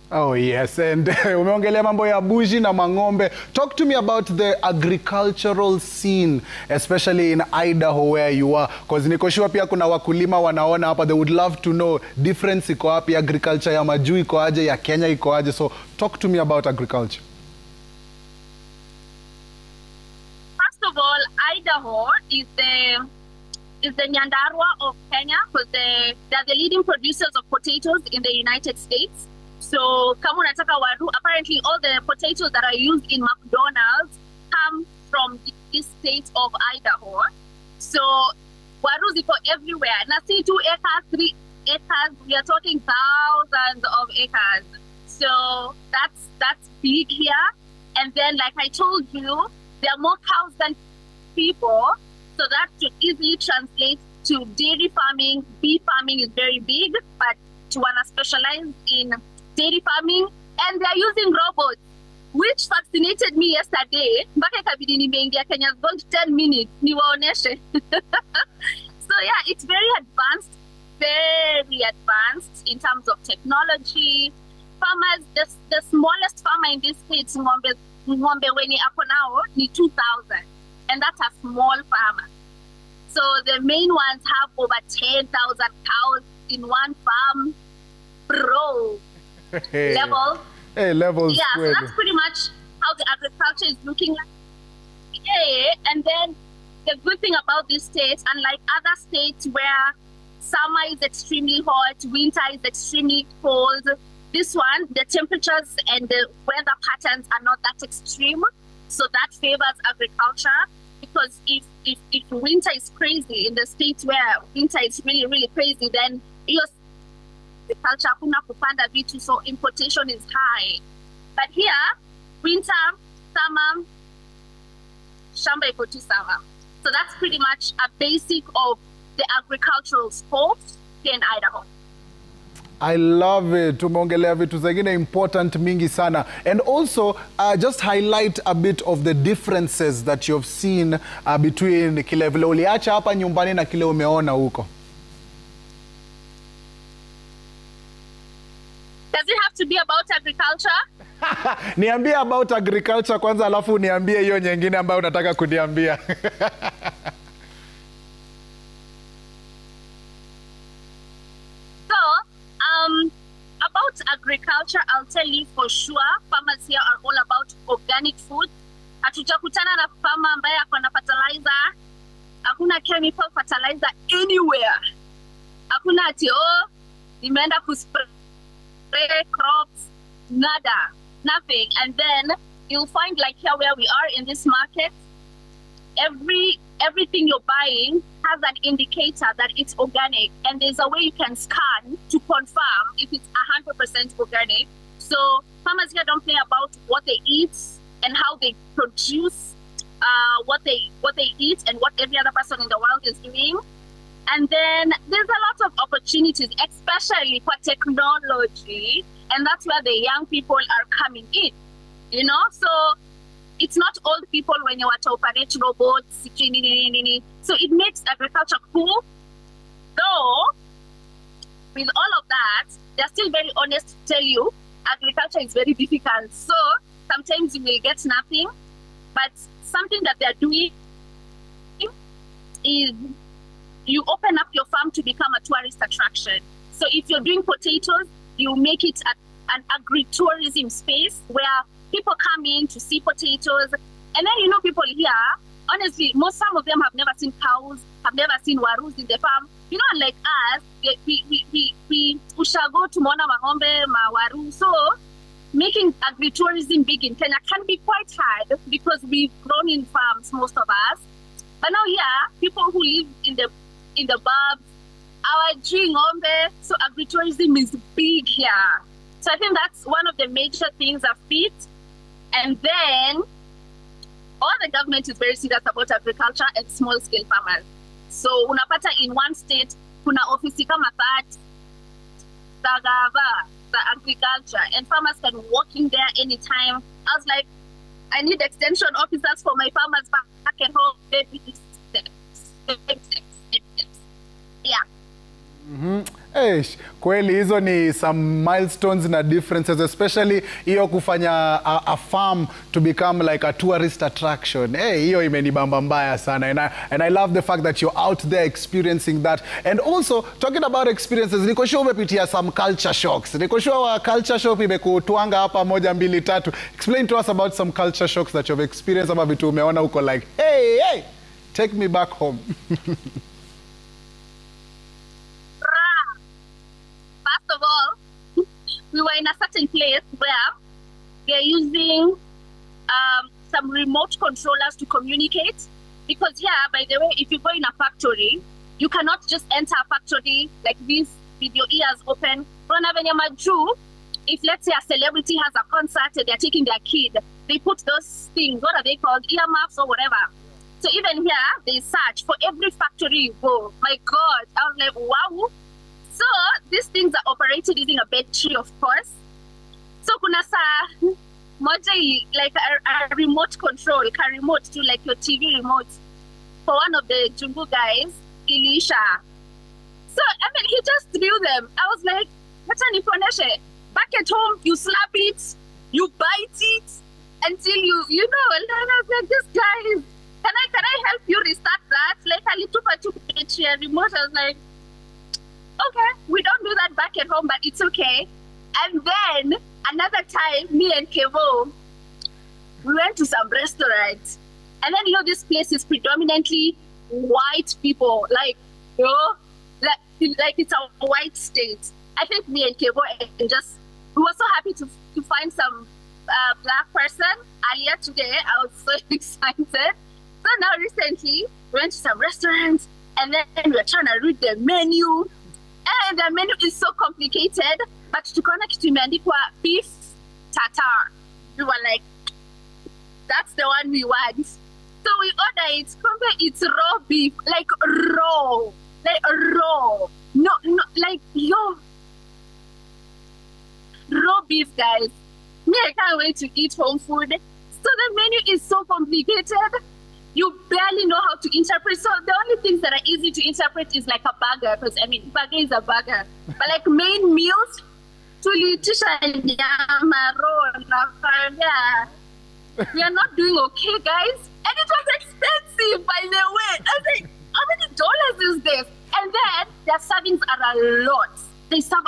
Speaker 1: Oh yes, and umeongelea mambo ya buji na mang'ombe. Talk to me about the agricultural scene, especially in Idaho where you are. Because niko sure pia kuna wakulima wanaona hapa, they would love to know difference iko wapi, agriculture ya majuu iko aje, ya Kenya iko aje. So talk to me about agriculture.
Speaker 11: First of all, Idaho is the Nyandarua of Kenya, because they're the leading producers of potatoes in the United States. So, kama unataka waru, apparently all the potatoes that are used in McDonald's come from this state of Idaho. So, waru ziko everywhere. Na si 2 acres, 3 acres, we are talking thousands of acres. So, that's big here. And then, like I told you, there are more cows than people. So that should easily translate to dairy farming. Beef farming is very big, but to wanna specialize in dairy farming, and they're using robots, which fascinated me yesterday. Mpaka ikabidi nimeingia Kenya's Gold 10 minutes niwaoneshe. So yeah, it's very advanced in terms of technology. Farmers, the smallest farmer in this state, ng'ombe wenye ako nao ni 2,000, and that's a small farmer. So the main ones have over 10,000 cows in one farm. Bro. Level.
Speaker 1: Hey, levels.
Speaker 11: Yeah, so that's pretty much how the agriculture is looking like. Yeah, and then the good thing about this state, unlike other states where summer is extremely hot, winter is extremely cold, this one, the temperatures and the weather patterns are not that extreme. So that favors agriculture, because if winter is crazy in the states where winter is really, really crazy, then agriculture hakuna kupanda vitu, so importation is high. But here, winter, summer, shamba iko tu sawa. So that's pretty much a basic of the agricultural scope here in Idaho.
Speaker 1: I love it. Tumeongelea vitu zingine important mingi sana. And also, just highlight a bit of the differences that you've seen between kile vile uliacha hapa nyumbani na kile umeona huko.
Speaker 11: Does it have to be about agriculture?
Speaker 1: Niambie about agriculture kwanza, alafu niambie hiyo nyingine ambayo unataka kuniambia.
Speaker 11: About agriculture, I'll tell you for sure, farmers here are all about organic food. Hatujakutana na farmer ambaye akona fertilizer. Hakuna chemical fertilizer anywhere. Hakuna ati nimeenda kuspray crops, nada, nothing. And then you'll find, like here where we are in this market, everything you're buying has an indicator that it's organic, and there's a way you can scan to confirm if it's 100% organic. So farmers here don't play about what they eat and how they produce what they eat and what every other person in the world is doing. And then there's a lot of opportunities, especially for technology, and that's where the young people are coming in, you know? So it's not old people when you want to operate robots. So it makes agriculture cool. Though, with all of that, they're still very honest to tell you agriculture is very difficult. So sometimes you will get nothing, but something that they're doing is you open up your farm to become a tourist attraction. So if you're doing potatoes, you make it an agri-tourism space where people come in to see potatoes. And then, you know, people here, honestly, some of them have never seen cows, have never seen warus in the farm. You know, unlike us, we shall go to Mona Mahombe, Mawaru. So making agritourism big in Kenya can be quite hard because we've grown in farms, most of us. But now here, people who live in the burbs, our ng'ombe, so agritourism is big here. So I think that's one of the major things I've fit. And then all the government is very serious about agriculture and small-scale farmers. So unapata in one state, kuna ofisi kama that, the agriculture, and farmers can walk in there anytime. I was like, I need extension officers for my farmers back at home. Yeah.
Speaker 1: Kweli hizo ni some milestones na differences, especially hiyo kufanya a farm to become like a tourist attraction. Hiyo imenibamba mbaya sana, and I love the fact that you're out there experiencing that. And also talking about experiences, niko sure umepitia some culture shocks. Niko sure culture shock imekutwanga hapa 1, 2, 3. Explain to us about some culture shocks that you've experienced, ama vitu umeona uko like, hey, take me back home.
Speaker 11: First of all, we were in a certain place where they're using some remote controllers to communicate. Because here, by the way, if you go in a factory, you cannot just enter a factory like this with your ears open. If let's say a celebrity has a concert and they're taking their kid, they put those things, what are they called, earmuffs or whatever. So even here, they search for every factory you go. My God, I was like, wow. So these things are operated using a battery, of course. So kuna sa moja like a remote control, a remote to like your TV remote for one of the Jumbo guys, Elisha. So I mean, he just threw them. I was like, back at home, you slap it, you bite it until you know. And then I was like, this guy is, can I help you restart that? Like a little battery remote. I was like, okay, we don't do that back at home, but it's okay. And then another time, me and Kevo, we went to some restaurants. And then, this place is predominantly white people. Like it's a white state. I think me and Kevo and we were so happy to find some black person earlier today. I was so excited. So now recently, we went to some restaurants and then we were trying to read the menu. And the menu is so complicated, but to connect to imeandikwa beef tartare. We were like, that's the one we want. So we order it. It's raw beef, like raw. No, like raw beef, guys. Me, I can't wait to eat home food. So the menu is so complicated. You barely know how to interpret. So the only things that are easy to interpret is like a burger, because I mean, burger is a burger. But like main meals, we are not doing okay, guys. And it was expensive, by the way. I was like, how many dollars is this? And then their servings are a lot. They serve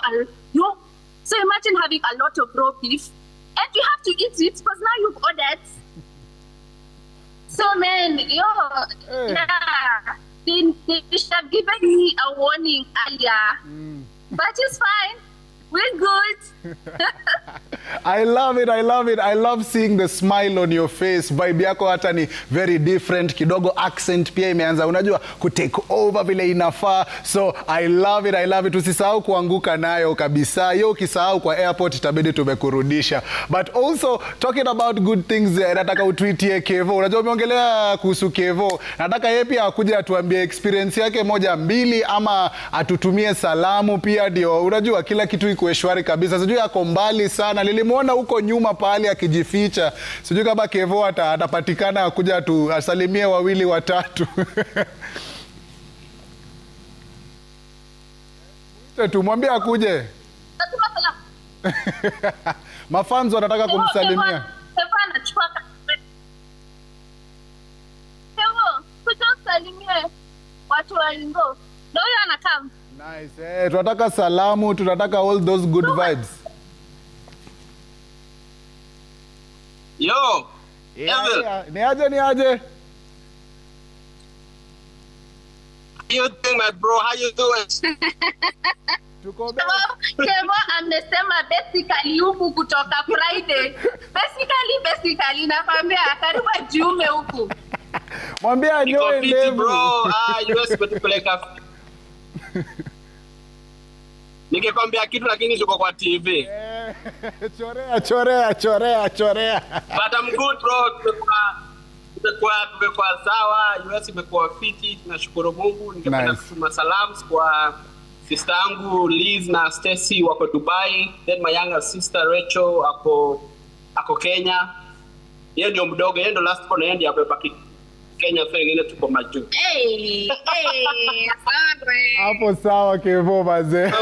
Speaker 11: so imagine having a lot of raw beef, and you have to eat it because now you've ordered. So man, they should have given me a warning earlier. But it's fine. We're good.
Speaker 1: I love it. I love seeing the smile on your face. Vibe yako hata ni very different. Kidogo accent pia imeanza unajua kutake over vile inafaa. So I love it. Usisahau kuanguka nayo kabisa. Yo ukisahau kwa airport itabidi tumekurudisha. But also talking about good things, nataka utweetie Kevo. Unajua umeongelea kuhusu Kevo. Nataka yeye pia akuje atuambie experience yake 1, 2 ama atutumie salamu pia ndio. Unajua kila kitu iko shwari kabisa. Sijui yako mbali sana. Nilimuona huko nyuma pahali akijificha. Sijui kama Kevo atapatikana akuja tu asalimie 2, 3. Tumwambie akuje. Mafans wanataka kumsalimia.
Speaker 11: Kevo, kuja usalimie watu wa Ingo. Ndio anakam.
Speaker 1: Nice. Tunataka salamu, tunataka all those good vibes.
Speaker 12: Yo.
Speaker 1: Yeah. Ni aje.
Speaker 12: you doing, my bro? How you doing?
Speaker 11: Kevo amesema basically huku kutoka Friday. Basically nakwambia karibu jiume huku.
Speaker 1: Mwambie anyoe ndevu.
Speaker 12: Bro, US kutupeleka. Nikikwambia kitu lakini tuko kwa TV.
Speaker 1: Chorea.
Speaker 12: But I'm good, bro. Tumekuwa sawa. US imekuwa fiti. Tunashukuru Mungu. Ningependa kutuma salamu kwa sister yangu Liz na Stacy wako Dubai. Then my younger sister Rachel ako Kenya. Yeye ndio mdogo, yeye ndio last born, yeye ndio abebaki Kenya, sasa wengine tuko majuu.
Speaker 1: Hapo sawa Kevo mazee.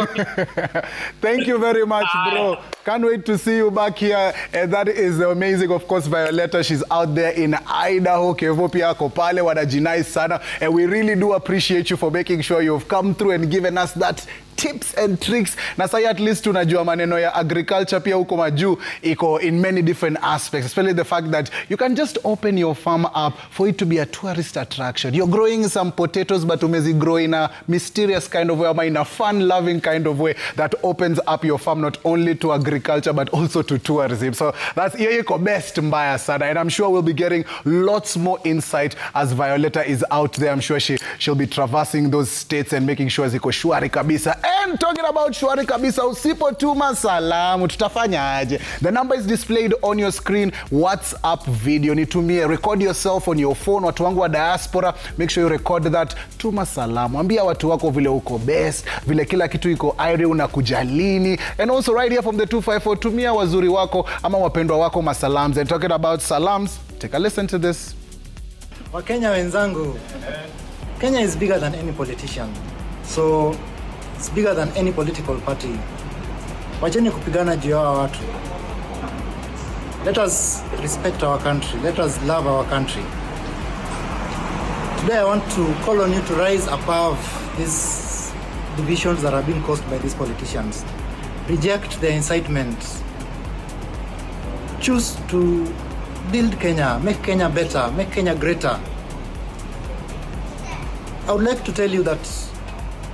Speaker 1: Thank you very much, bro. Can't wait to see you back here. And that is amazing. Of course, Violetta, she's out there in Idaho. Kevo pia ako pale, wanajinai sana. And we really do appreciate you for making sure you've come through and given us that tips and tricks. Na sai at least tunajua maneno ya agriculture pia huko majuu iko in many different aspects, especially the fact that you can just open your farm up for it to be a tourist attraction. You're growing some potatoes, but umezi grow in a mysterious kind of way, or in a fun-loving kind of way that opens up your farm not only to agriculture but also to tourism. So that's iko best mbaya sana, and I'm sure we'll be getting lots more insight as Violetta is out there. I'm sure she'll be traversing those states and making sure ziko shwari kabisa. And talking about shwari kabisa, usipotuma salamu tutafanyaje? The number is displayed on your screen. WhatsApp video nitumie, record yourself on your phone. Watu wangu wa diaspora, make sure you record that. Tuma salamu, ambia watu wako vile uko best, vile kila kitu iko aire, unakujalini. And also right here from the 254, tumia wazuri wako ama wapendwa wako masalams. And talking about salams, take a listen to this.
Speaker 13: Wakenya wenzangu, Kenya is bigger than any politician. So it's bigger than any political party. Wacheni kupigana juu ya watu. Let us respect our country. Let us love our country. Today I want to call on you to rise above these divisions that are being caused by these politicians. Reject the incitement. Choose to build Kenya, make Kenya better, make Kenya greater. I would like to tell you that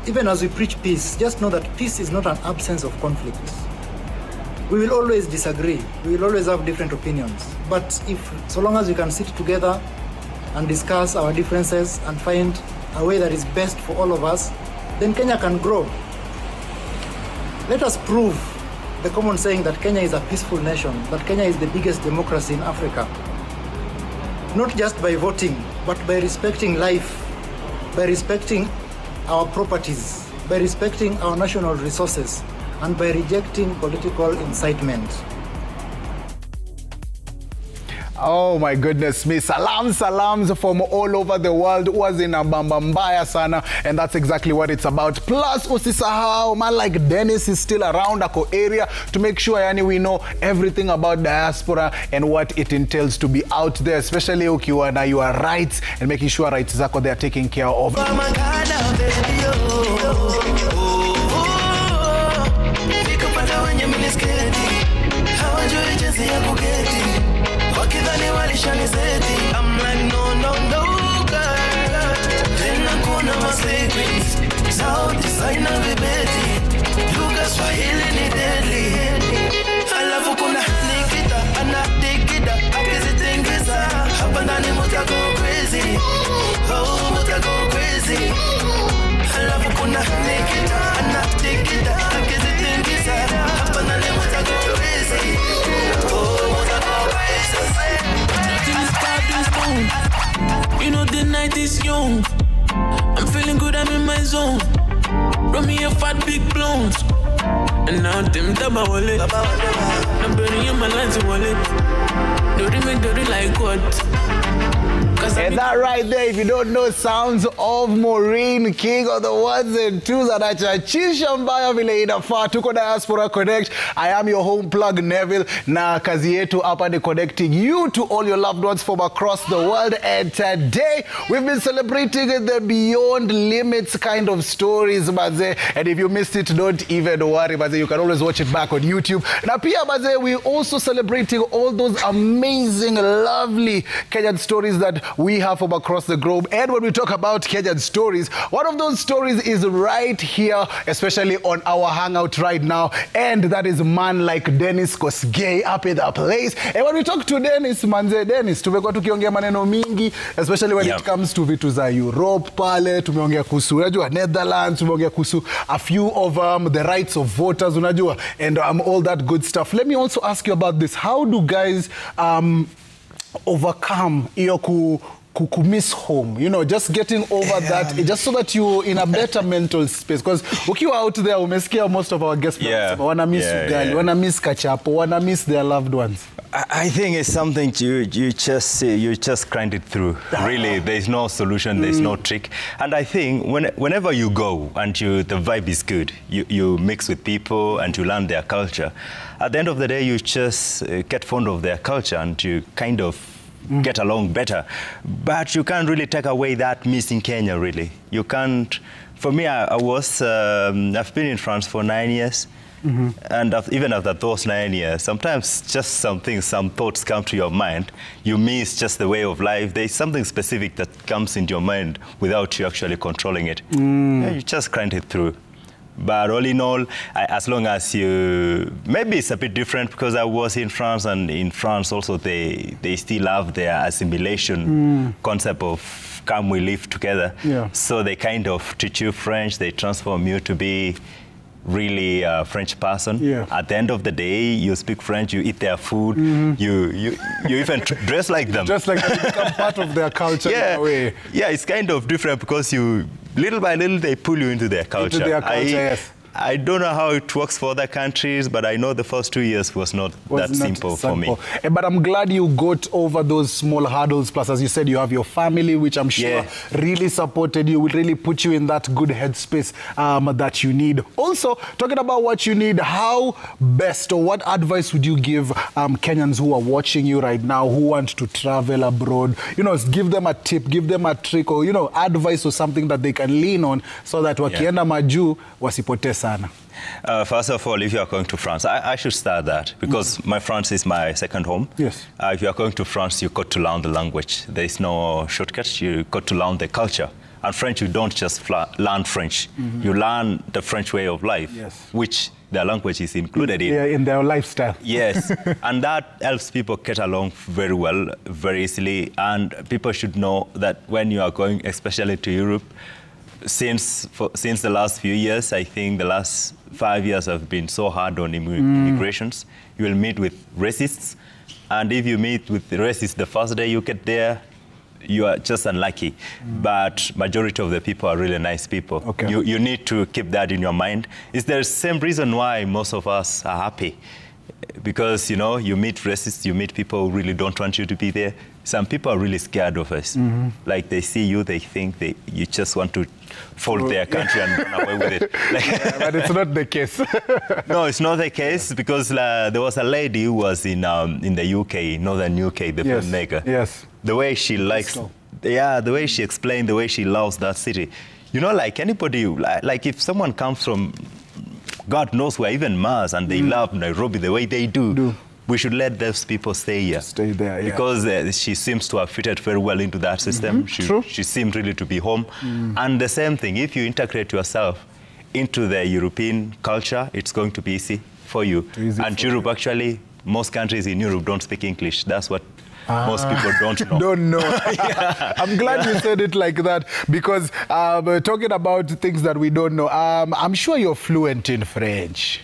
Speaker 13: even as we preach peace, just know that peace is not an absence of conflict. We will always disagree. We will always have different opinions. But so long as we can sit together and discuss our differences and find a way that is best for all of us, then Kenya can grow. Let us prove the common saying that Kenya is a peaceful nation, that Kenya is the biggest democracy in Africa. Not just by voting, but by respecting life, by respecting our properties, by respecting our national resources, and by rejecting political incitement.
Speaker 1: Oh my goodness me. Salams from all over the world. Was in a bambambaya sana, and that's exactly what it's about. Plus, usisahau, man like Dennis is still around Ako area to make sure yani we know everything about diaspora and what it entails to be out there, especially ukiwa na your rights and making sure rights zako they are taken care of.
Speaker 14: I'm like, no, girl. Then I go na my secrets. Sound designer baby. Lucas Swahili ni deadly. Alafu kuna Nikita, Nikita, akizitengeza. Hapa ndani muta go crazy. Oh, muta go crazy. Alafu kuna Nikita, Nikita, akizitengeza. Hapa ndani muta go crazy. Oh, muta go crazy. You know the night is young. I'm feeling good, I'm in my zone. Run me a fat big blunt. And now them taba wallet. I'm burning in my lines in wallet. Dirty like what?
Speaker 1: And that right there, if you don't know, sounds of Maureen King of the ones and twos. Anachachisha mbaya vile inafaa. Tuko Diaspora Connect. I am your home plug Neville. Na kazi yetu hapa ni connecting you to all your loved ones from across the world. And today, we've been celebrating the beyond limits kind of stories, baze. And if you missed it, don't even worry, baze. You can always watch it back on YouTube. Na pia, baze, we're also celebrating all those amazing, lovely Kenyan stories that we have from across the globe. And when we talk about Kenyan stories, one of those stories is right here, especially on our hangout right now. And that is a man like Dennis Kosgei up in the place. And when we talk to Dennis, manze Dennis, tumekuwa tukiongea maneno mingi, especially when it comes to vitu za Europe pale, tumeongea kuhusu, unajua, Netherlands, tumeongea kuhusu a few of the rights of voters, unajua, and all that good stuff. Let me also ask you about this. How do guys overcome iyo miss home, you know, just getting over that, just so that you're in a better mental space? Because ukiwa out there, umesikia most of our guests wanna miss ugali, wanna miss kachapo, wanna miss their loved ones.
Speaker 5: I think it's something you just grind it through. Really, there's no solution, there's no trick. And I think whenever you go and the vibe is good, you mix with people and you learn their culture. At the end of the day, you just get fond of their culture and you kind of get along better. But you can't really take away that miss in Kenya, really. You can't. For me, I've been in France for 9 years. And even after those 9 years, sometimes just some thoughts come to your mind. You miss just the way of life. There's something specific that comes into your mind without you actually controlling it. You just grind it through. But all in all, as long as maybe it's a bit different because I was in France, and in France also they still have their assimilation concept of come we live together. So they kind of teach you French, they transform you to be really a French person. At the end of the day, you speak French, you eat their food, you even dress like them.
Speaker 1: Just like you become part of their culture in a way.
Speaker 5: Yeah, it's kind of different because little by little, they pull you into their culture.
Speaker 1: Into their culture, yes.
Speaker 5: I don't know how it works for other countries, but I know the first 2 years was not simple for me.
Speaker 1: But I'm glad you got over those small hurdles. Plus, as you said, you have your family, which I'm sure really supported you, will really put you in that good headspace that you need. Also, talking about what you need, how best or what advice would you give Kenyans who are watching you right now, who want to travel abroad? You know, give them a tip, give them a trick, or, you know, advice or something that they can lean on so that wakienda maju wasipoteza.
Speaker 5: First of all, if you are going to France, I should start that because my France is my second home.
Speaker 1: Yes.
Speaker 5: If you are going to France, you've got to learn the language. There is no shortcut. You've got to learn the culture. And French, you don't just learn French. You learn the French way of life, which their language is included in.
Speaker 1: Yeah, in their lifestyle.
Speaker 5: Yes. And that helps people get along very well, very easily. And people should know that when you are going, especially to Europe, since the last few years, I think the last 5 years have been so hard on immigrations. You will meet with racists, and if you meet with the racists the first day you get there, you are just unlucky. But majority of the people are really nice people. You need to keep that in your mind. It's the same reason why most of us are happy. Because, you know, you meet racists, you meet people who really don't want you to be there. Some people are really scared of us. Like, they see you, they think you just want to fold their country and run away with it.
Speaker 1: But it's not the case.
Speaker 5: No, it's not the case because there was a lady who was in the UK, northern UK, the filmmaker.
Speaker 1: Yes.
Speaker 5: The way she likes, the way she explained, the way she loves that city. You know, like anybody, like if someone comes from God knows where, even Mars, and they love Nairobi the way they do. We should let those people stay here.
Speaker 1: Stay there,
Speaker 5: because she seems to have fitted very well into that system. She seemed really to be home. And the same thing, if you integrate yourself into the European culture, it's going to be easy for you. And Europe, actually, most countries in Europe don't speak English. That's what most people don't know.
Speaker 1: I'm glad you said it like that because talking about things that we don't know, I'm sure you're fluent in French.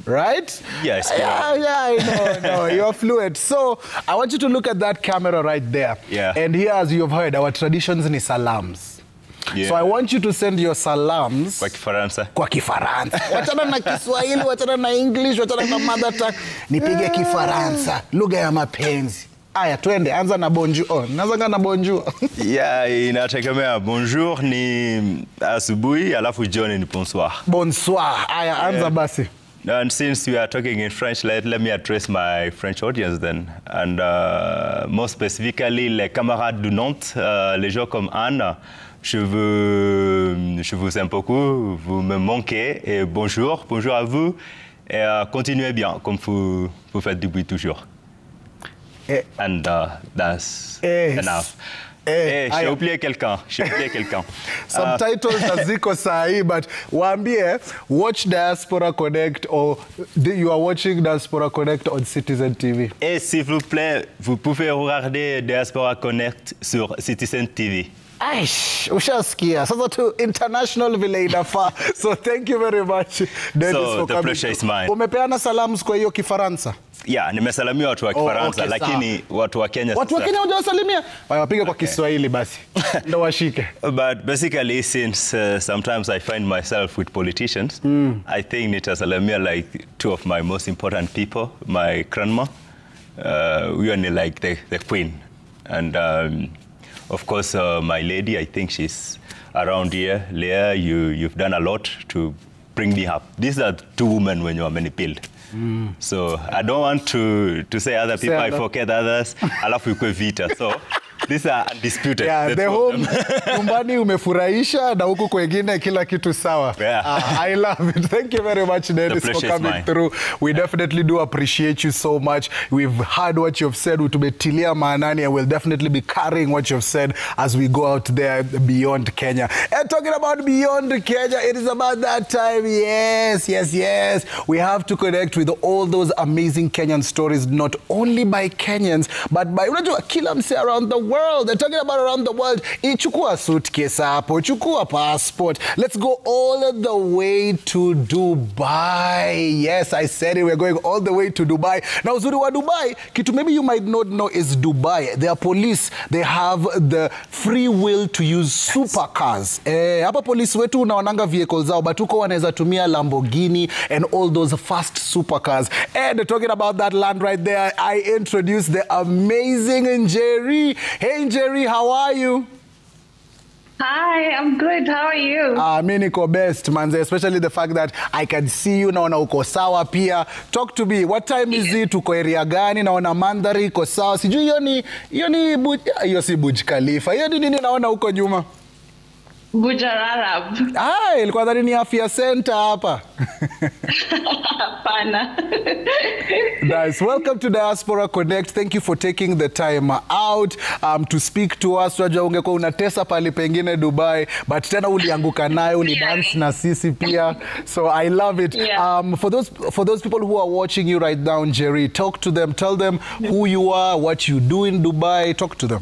Speaker 1: Right?
Speaker 5: Yes.
Speaker 1: I know. You're fluent. So I want you to look at that camera right there. And here, as you've heard, our traditions ni salams. So I want you to send your salams
Speaker 5: kwa Kifaransa.
Speaker 1: Kwa Kifaransa. Wachana na Kiswahili, wachana na English, wachana na mother tongue. Nipige Kifaransa, lugha ya mapenzi. Aya, twende, anza na bonjour. Naanza na bonjour.
Speaker 5: Inategemea. Bonjour ni asubuhi, alafu jioni ni bonsoir.
Speaker 1: Bonsoir. Aya, anza basi.
Speaker 5: And since we are talking in French, let me address my French audience then. And more specifically, les camarades du Nantes, les gens comme Anne, je vous aime beaucoup, vous me manquez, et bonjour à vous, et continuez bien, comme vous faites depuis toujours. And that's enough. J'ai oublié quelqu'un.
Speaker 1: Subtitles haziko sahi, but waambie watch Diaspora Connect, or you are watching Diaspora Connect on Citizen TV.
Speaker 5: Et s'il vous plaît, vous pouvez regarder Diaspora Connect sur Citizen TV.
Speaker 1: Aish, ushasikia. Sasa tu international vile inafaa. So thank you very much, Dennis, for
Speaker 5: the
Speaker 1: coming.
Speaker 5: Pleasure is mine.
Speaker 1: Umepeana salamu kwa hiyo Kifaransa?
Speaker 5: Yeah, nimesalamia watu wa Kifaransa, okay, lakini watu wa Kenya.
Speaker 1: Watu wa Kenya hujawasalimia? Wapige kwa Kiswahili basi. Ndio washike.
Speaker 5: But basically, since sometimes I find myself with politicians, I think nitasalamia like two of my most important people, my grandma. We are like the queen. And of course, my lady, I think she's around here. Leah, you've done a lot to bring me up. These are two women when you are many build. So I don't want to say other people, I forget others. Alafu ikwe vita. So these are undisputed.
Speaker 1: Yeah, the home nyumbani umefurahisha na huku kwengine kila kitu sawa.
Speaker 5: Yeah.
Speaker 1: I love it. Thank you very much, Dennis, for coming through. We definitely do appreciate you so much. We've heard what you've said. Tumetilia maanani, and we'll definitely be carrying what you've said as we go out there beyond Kenya. And talking about beyond Kenya, it is about that time. Yes. We have to connect with all those amazing Kenyan stories, not only by Kenyans, but by kila mse around the world. They're talking about around the world. Ichukua suitcase hapo, chukua passport. Let's go all the way to Dubai. Yes, I said it. We're going all the way to Dubai. Now, uzuri wa Dubai, kitu maybe you might not know is Dubai. Their police, they have the free will to use supercars. Hapa police wetu unaonanga vehicles zao, but uko wanaweza tumia Lamborghini and all those fast supercars. And talking about that land right there, I introduce the amazing Njeri. Hey Njeri, how are you?
Speaker 15: Hi, I'm good. How are you?
Speaker 1: Mi niko best, manze, especially the fact that I can see you, naona uko sawa pia. Talk to me. What time is it? Uko area gani? Naona mandhari iko sawa. Sijui hiyo si Burj Khalifa. Hiyo ni nini naona uko nyuma?
Speaker 15: Burj Al Arab.
Speaker 1: Ilikuwa dhani ni afya center hapa.
Speaker 15: Hapana.
Speaker 1: Nice. Welcome to Diaspora Connect. Thank you for taking the time out to speak to us. Wajua ungekuwa unatesa pali pengine Dubai, but tena ulianguka nayo, ulidance na sisi pia. So I love it.
Speaker 15: Yeah.
Speaker 1: For those people who are watching you right now, Njeri, talk to them. Tell them who you are, what you do in Dubai. Talk to them.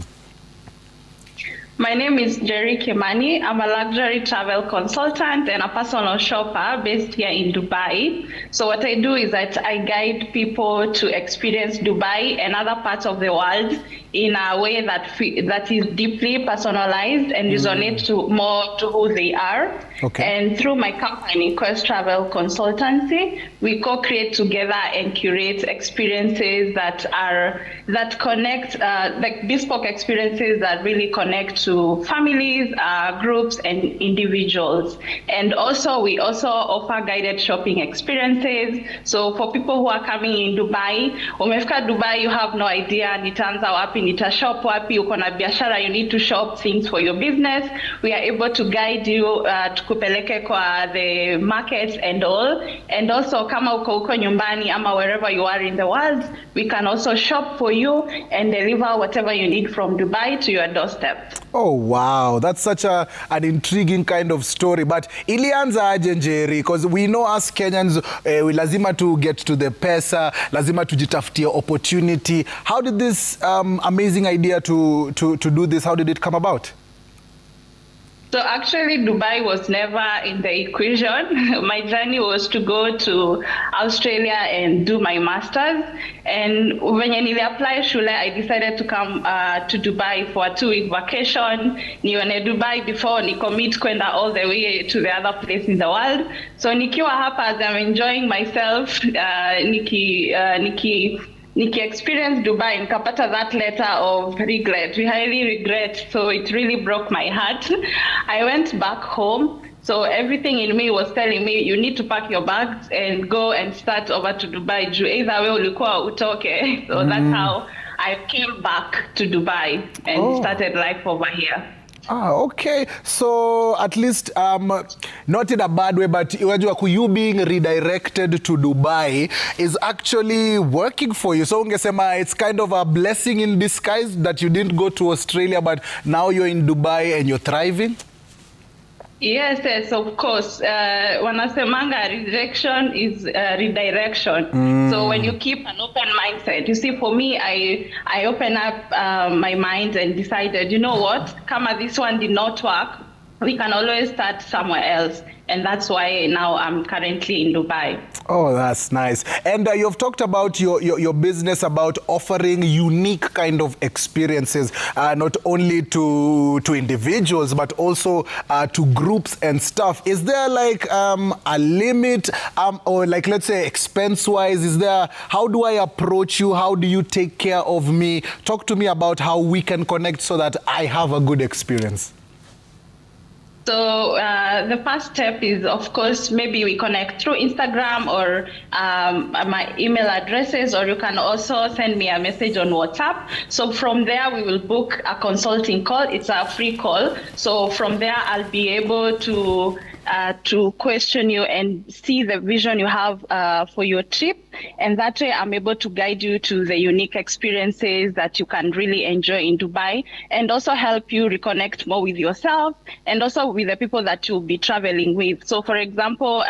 Speaker 15: My name is Njeri Kimani. I'm a luxury travel consultant and a personal shopper based here in Dubai. So what I do is that I guide people to experience Dubai and other parts of the world in a way that is deeply personalized and resonates more to who they are.
Speaker 1: Okay.
Speaker 15: And through my company, Quest Travel Consultancy, we co-create together and curate experiences that connect, like bespoke experiences that really connect to families, groups, and individuals. And also, we also offer guided shopping experiences. So for people who are coming in Dubai, umefika Dubai, you have no idea, nitaanza wapi, nitashop wapi, uko na biashara, you need to shop things for your business. We are able to guide you tukupeleke kwa the markets and all. And also, kama uko nyumbani ama wherever you are in the world, we can also shop for you and deliver whatever you need from Dubai to your doorstep.
Speaker 1: Oh, wow. That's such an intriguing kind of story. But ilianza aje Njeri? Because we know us Kenyans, lazima to get to the pesa, lazima tujitafutie opportunity. How did this amazing idea to do this, how did it come about?
Speaker 15: So actually, Dubai was never in the equation. My journey was to go to Australia and do my master's. And when I applied shule, I decided to come to Dubai for a 2-week vacation. Nione Dubai before ni commit kwenda all the way to the other place in the world. So nikiwa hapa, as I'm enjoying myself, Niki experienced Dubai, nikapata that letter of regret. We highly regret, so it really broke my heart. I went back home, so everything in me was telling me, you need to pack your bags and go and start over to Dubai. Either way ulikuwa utoke. So that's how I came back to Dubai and started life over here.
Speaker 1: Okay. So at least, not in a bad way, but you being redirected to Dubai is actually working for you. So ungesema it's kind of a blessing in disguise that you didn't go to Australia, but now you're in Dubai and you're thriving?
Speaker 15: Yes, of course. Wanasemanga rejection is redirection. So when you keep an open mindset, you see, for me, I open up my mind and decided, you know what, kama this one did not work, we can always start somewhere else. And that's why now I'm currently in Dubai.
Speaker 1: Oh, that's nice. And you've talked about your business, about offering unique kind of experiences, not only to individuals, but also to groups and stuff. Is there like a limit or like, let's say, expense-wise? Is there, how do I approach you? How do you take care of me? Talk to me about how we can connect so that I have a good experience.
Speaker 15: So the first step is, of course, maybe we connect through Instagram or my email addresses, or you can also send me a message on WhatsApp. So from there, we will book a consulting call. It's a free call. So from there, I'll be able to question you and see the vision you have for your trip. And that way I'm able to guide you to the unique experiences that you can really enjoy in Dubai, and also help you reconnect more with yourself and also with the people that you'll be traveling with. So for example,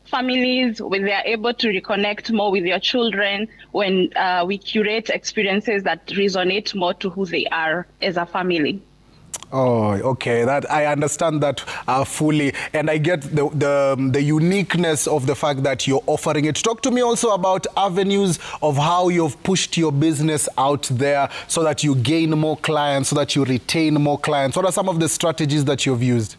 Speaker 15: families, when they are able to reconnect more with your children, when we curate experiences that resonate more to who they are as a family.
Speaker 1: Oh, okay. That I understand that fully, and I get the uniqueness of the fact that you're offering it. Talk to me also about avenues of how you've pushed your business out there so that you gain more clients, so that you retain more clients. What are some of the strategies that you've used?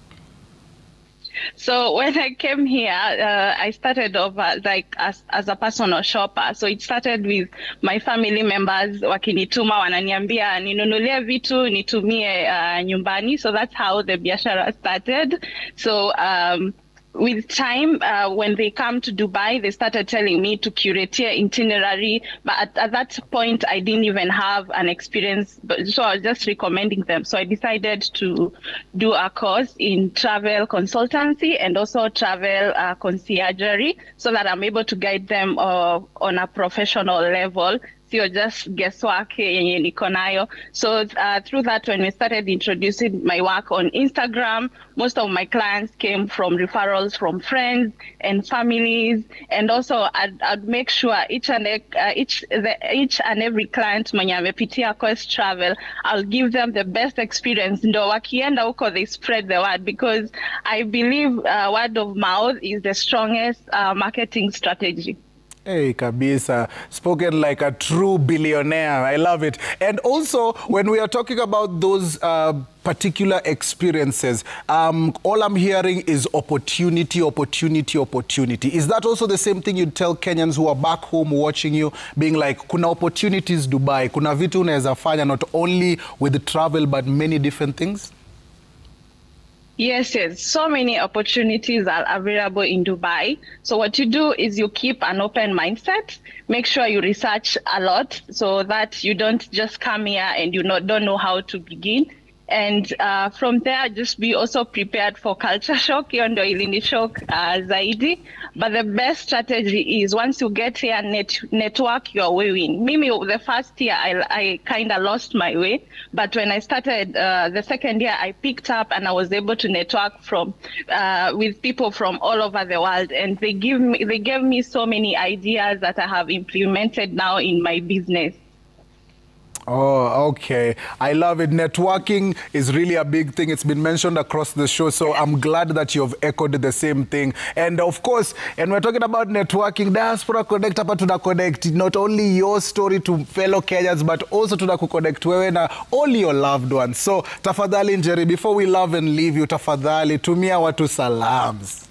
Speaker 15: So when I came here, I started off like as a personal shopper. So it started with my family members wakinituma wananiambia ninunulie vitu nitumie nyumbani. So that's how the biashara started. So with time, when they come to Dubai, they started telling me to curate their itinerary. But at that point, I didn't even have an experience. So I was just recommending them. So I decided to do a course in travel consultancy and also travel conciergery, so that I'm able to guide them on a professional level. So just guesswork yenye niko nayo. So through that, when we started introducing my work on Instagram, most of my clients came from referrals from friends and families. And also I'd make sure each and every client mwenye amepitia Quest Travel, I'll give them the best experience. Ndo wakienda huko, they spread the word, because I believe word of mouth is the strongest marketing strategy.
Speaker 1: Hey, Kabisa, spoken like a true billionaire. I love it. And also, when we are talking about those particular experiences, all I'm hearing is opportunity, opportunity, opportunity. Is that also the same thing you'd tell Kenyans who are back home watching you, being like, kuna opportunities Dubai, kuna vitu unaweza fanya, not only with travel, but many different things?
Speaker 15: Yes. So many opportunities are available in Dubai. So what you do is you keep an open mindset. Make sure you research a lot so that you don't just come here and you don't know how to begin. And from there, just be also prepared for culture shock. Hiyo ndo ilini shock zaidi. But the best strategy is once you get here, network your way in. Mimi, the first year, I kind of lost my way. But when I started the second year, I picked up and I was able to network with people from all over the world. And they gave me so many ideas that I have implemented now in my business.
Speaker 1: Oh, okay. I love it. Networking is really a big thing. It's been mentioned across the show, so I'm glad that you've echoed the same thing. And of course, and we're talking about networking, Diaspora Connect, hapa tuna connect not only your story to fellow Kenyans, but also tuna connect wewe na all your loved ones. So, tafadhali Njeri, before we love and leave you, tafadhali tumia watu salams.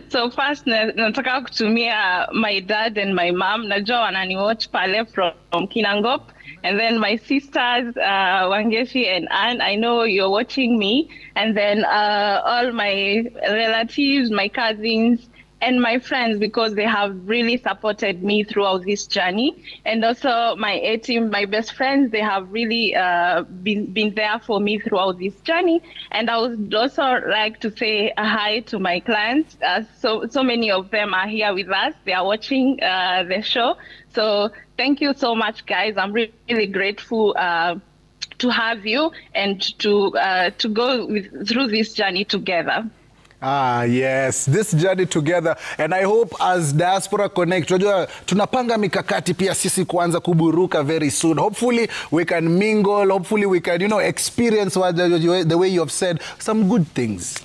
Speaker 15: So first, nataka kutumia my dad and my mom. Najua wanani watch pale from Kinangop. And then my sisters, Wangeshi and Anne, I know you're watching me. And then all my relatives, my cousins, and my friends, because they have really supported me throughout this journey. And also my A-team, my best friends, they have really been there for me throughout this journey. And I would also like to say a hi to my clients. So many of them are here with us. They are watching the show. So thank you so much, guys. I'm really grateful to have you and to go through this journey together.
Speaker 1: Ah, yes, this journey together, and I hope as Diaspora Connect, tunapanga mikakati pia sisi kuanza kuburuka very soon. Hopefully we can mingle, hopefully we can, experience the way you have said, some good things.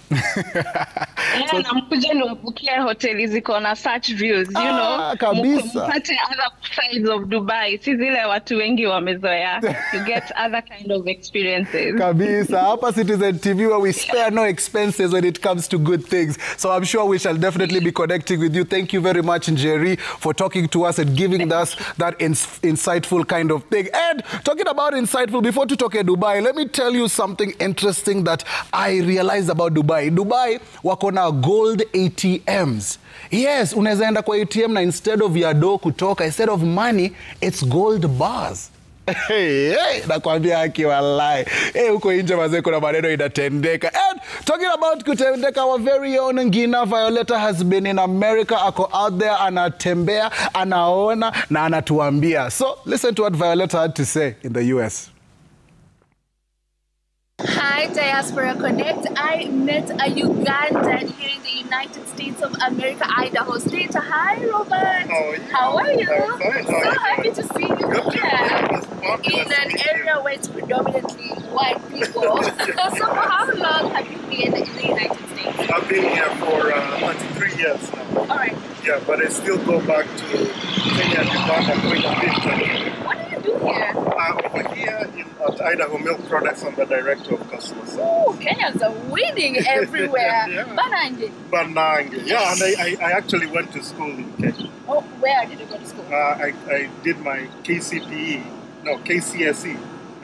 Speaker 15: So, nakuja niwabukia hoteli ziko na such views,
Speaker 1: kabisa.
Speaker 15: Mpate other sides of Dubai. Si zile watu wengi wamezoea. You get other kind of experiences.
Speaker 1: Kabisa. Hapa Citizen TV, where we spare no expenses when it comes to good things. So I'm sure we shall definitely be connecting with you. Thank you very much, Njeri, for talking to us and giving us that insightful kind of thing. And talking about insightful, before to talk about Dubai, let me tell you something interesting that I realized about Dubai. Dubai wako na gold ATMs. Yes, unaweza enda kwa ATM na instead of ya do kutoka, instead of money, it's gold bars. Hey, nakwambia haki wallahi. Huko nje mazee kuna maneno inatendeka. And talking about kutendeka, our very own Ngina Violeta has been in America. Ako out there, anatembea, anaona, na anatuambia. So listen to what Violeta had to say in the US.
Speaker 2: Hi, Diaspora Connect. I met a Ugandan here in the United States of America, Idaho State. Hi, Robert. How are you? So happy to see you here in an area where it's predominantly white people. So for how long have you been in the United States?
Speaker 16: I've been here for 33 years now.
Speaker 2: All right.
Speaker 16: Yeah, but I still go back to Kenya and Uganda quite a bit.
Speaker 2: What do you do here?
Speaker 16: Over here at Idaho Milk Products, I'm the director of customer service.
Speaker 2: Oh, Kenyans are winning everywhere.
Speaker 16: Yeah.
Speaker 2: Banange.
Speaker 16: Banange. Yeah, and I actually went to school in Kenya.
Speaker 2: Oh, where did you go to school?
Speaker 16: I did my KCSE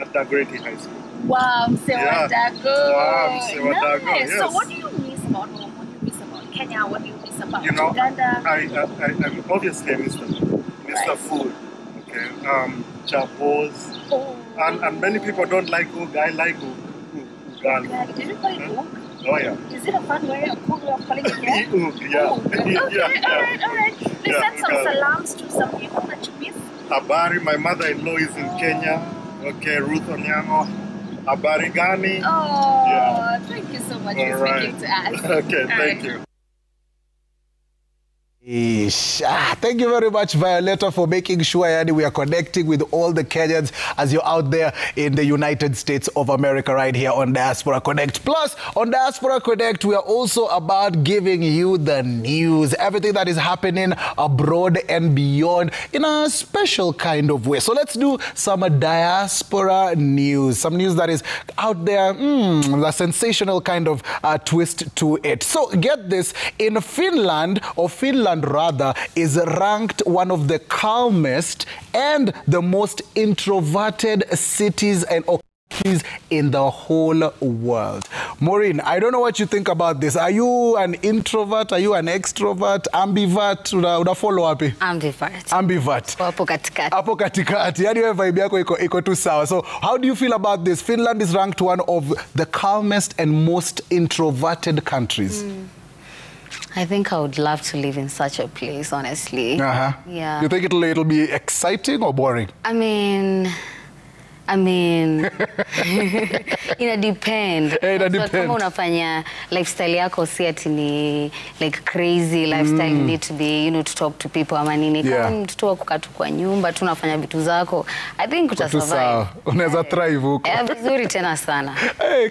Speaker 16: at Dagreti High School.
Speaker 2: Wow, Msewadago.
Speaker 16: Wow, Msewadago,
Speaker 2: nice.
Speaker 16: yes.
Speaker 2: So what do you miss about home? What do you miss about Kenya? What do you miss about
Speaker 16: Uganda?
Speaker 2: I
Speaker 16: obviously I miss the food. Okay. Chapos.
Speaker 2: Oh.
Speaker 16: And many people don't like Uganda. I like Uganda.
Speaker 2: Did you call it Ug?
Speaker 16: Oh yeah.
Speaker 2: Is it a fun way of calling it here?
Speaker 16: Yeah.
Speaker 2: Okay,
Speaker 16: Yeah.
Speaker 2: all right. Let's send some salams to some people that you miss.
Speaker 16: Habari, my mother-in-law is in Kenya. Okay, Ruth Onyango. Habari gani?
Speaker 2: Oh,
Speaker 16: yeah.
Speaker 2: Thank you so much for speaking to us.
Speaker 16: Okay, thank you.
Speaker 1: Thank you very much, Violeta, for making sure we are connecting with all the Kenyans as you're out there in the United States of America right here on Diaspora Connect. Plus, on Diaspora Connect, we are also about giving you the news, everything that is happening abroad and beyond in a special kind of way. So let's do some diaspora news, some news that is out there, a sensational kind of twist to it. So get this, in Finland, rather, is ranked one of the calmest and the most introverted cities and countries in the whole world. Maureen, I don't know what you think about this. Are you an introvert? Are you an extrovert? Ambivert? Una follow up? Ambivert.
Speaker 10: Hapo katikati.
Speaker 1: Hapo katikati. Yani wewe vibe yako iko tu sawa. So how do you feel about this? Finland is ranked one of the calmest and most introverted countries.
Speaker 10: I think I would love to live in such a place, honestly. Yeah.
Speaker 1: You think it'll be exciting or boring?
Speaker 10: I mean, ina depend. Kama unafanya lifestyle yako si ati ni like crazy lifestyle, you need to be, to talk to people ama nini. Kama mtoto wa kukaa tu kwa nyumba tu unafanya vitu zako, I think utasurvive.
Speaker 1: Unaweza thrive huko.
Speaker 10: Vizuri tena sana.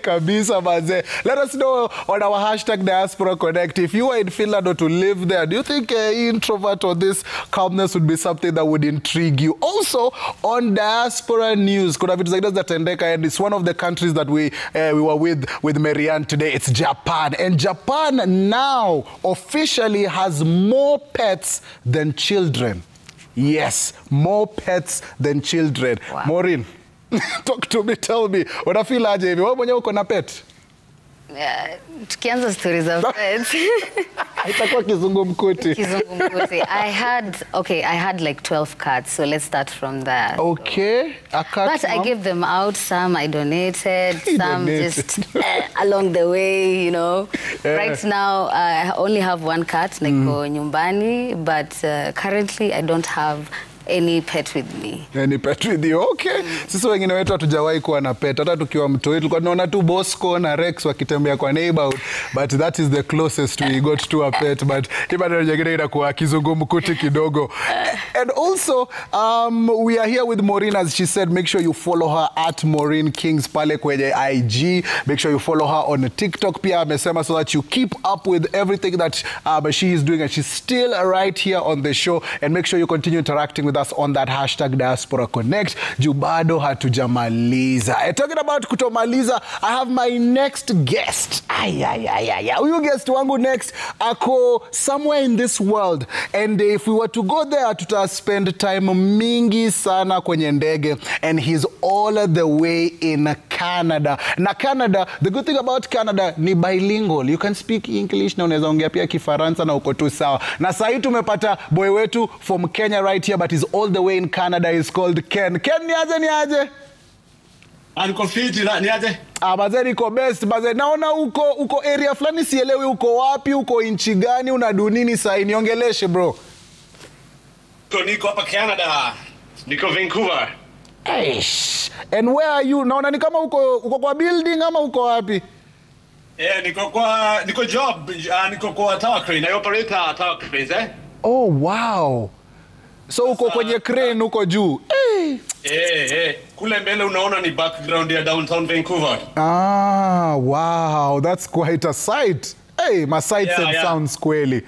Speaker 1: Kabisa manze. Let us know on our hashtag Diaspora Connect if you are in Finland or to live there. Do you think introvert or this calmness would be something that would intrigue you? Also on Diaspora News, and it's one of the countries that we were with Marianne today. It's Japan. And Japan now officially has more pets than children. Yes, more pets than children. Wow. Maureen, talk to me, tell me. Unafeel aje hivi? Wewe mwenyewe uko na pet?
Speaker 10: Tukianza stories of pets.
Speaker 1: Itakuwa kizungumkuti.
Speaker 10: Kizungumkuti. I had like 12 cats, so let's start from there.
Speaker 1: Okay. A cat.
Speaker 10: But I gave them out, some I donated, some just along the way, you know. Right now, I only have one cat, niko nyumbani, but currently I don't have any pet with me.
Speaker 1: Any pet with you, okay. Sisi wengine wetu hatujawahi kuwa na pet. Hata tukiwa mtoi tulikuwa tunaona tu Bosco na Rex wakitembea kwa neighborhood, but that is the closest we got to a pet. But ibada nyingine inakuwa kizungumkuti kidogo. And also, we are here with Maureen, as she said. Make sure you follow her at Maureen Kings pale kwenye IG. Make sure you follow her on TikTok pia amesema, so that you keep up with everything that she is doing, and she's still right here on the show. And make sure you continue interacting with us on that hashtag Diaspora Connect. Jubado hatujamaliza. Talking about kutomaliza, I have my next guest. Huyu guest wangu next ako somewhere in this world, and if we were to go there, tuta spend time mingi sana kwenye ndege, and he's all the way in Canada. Na Canada, the good thing about Canada ni bilingual. You can speak English na unaweza ongea pia Kifaransa na uko tu sawa. Na sasa tumepata boy wetu from Kenya right here, but he's all the way in Canada. He's called Ken. Ken, niaje?
Speaker 17: Niko fiti, niaje?
Speaker 1: Baze niko best. Baze naona uko area fulani, sielewi uko wapi, uko inchi gani, unadu nini sasa? Niongeleshe bro.
Speaker 17: Niko hapa Canada. Niko Vancouver.
Speaker 1: Eish. And where are you? Naona ni kama uko kwa building ama uko wapi?
Speaker 17: Niko job. Niko kwa tower crane. I operate tower cranes, eh?
Speaker 1: Oh, wow. So uko kwenye crane uko juu.
Speaker 17: Kule mbele unaona ni background ya downtown Vancouver.
Speaker 1: Wow. That's quite a sight. Hey, my sights and sounds kweli.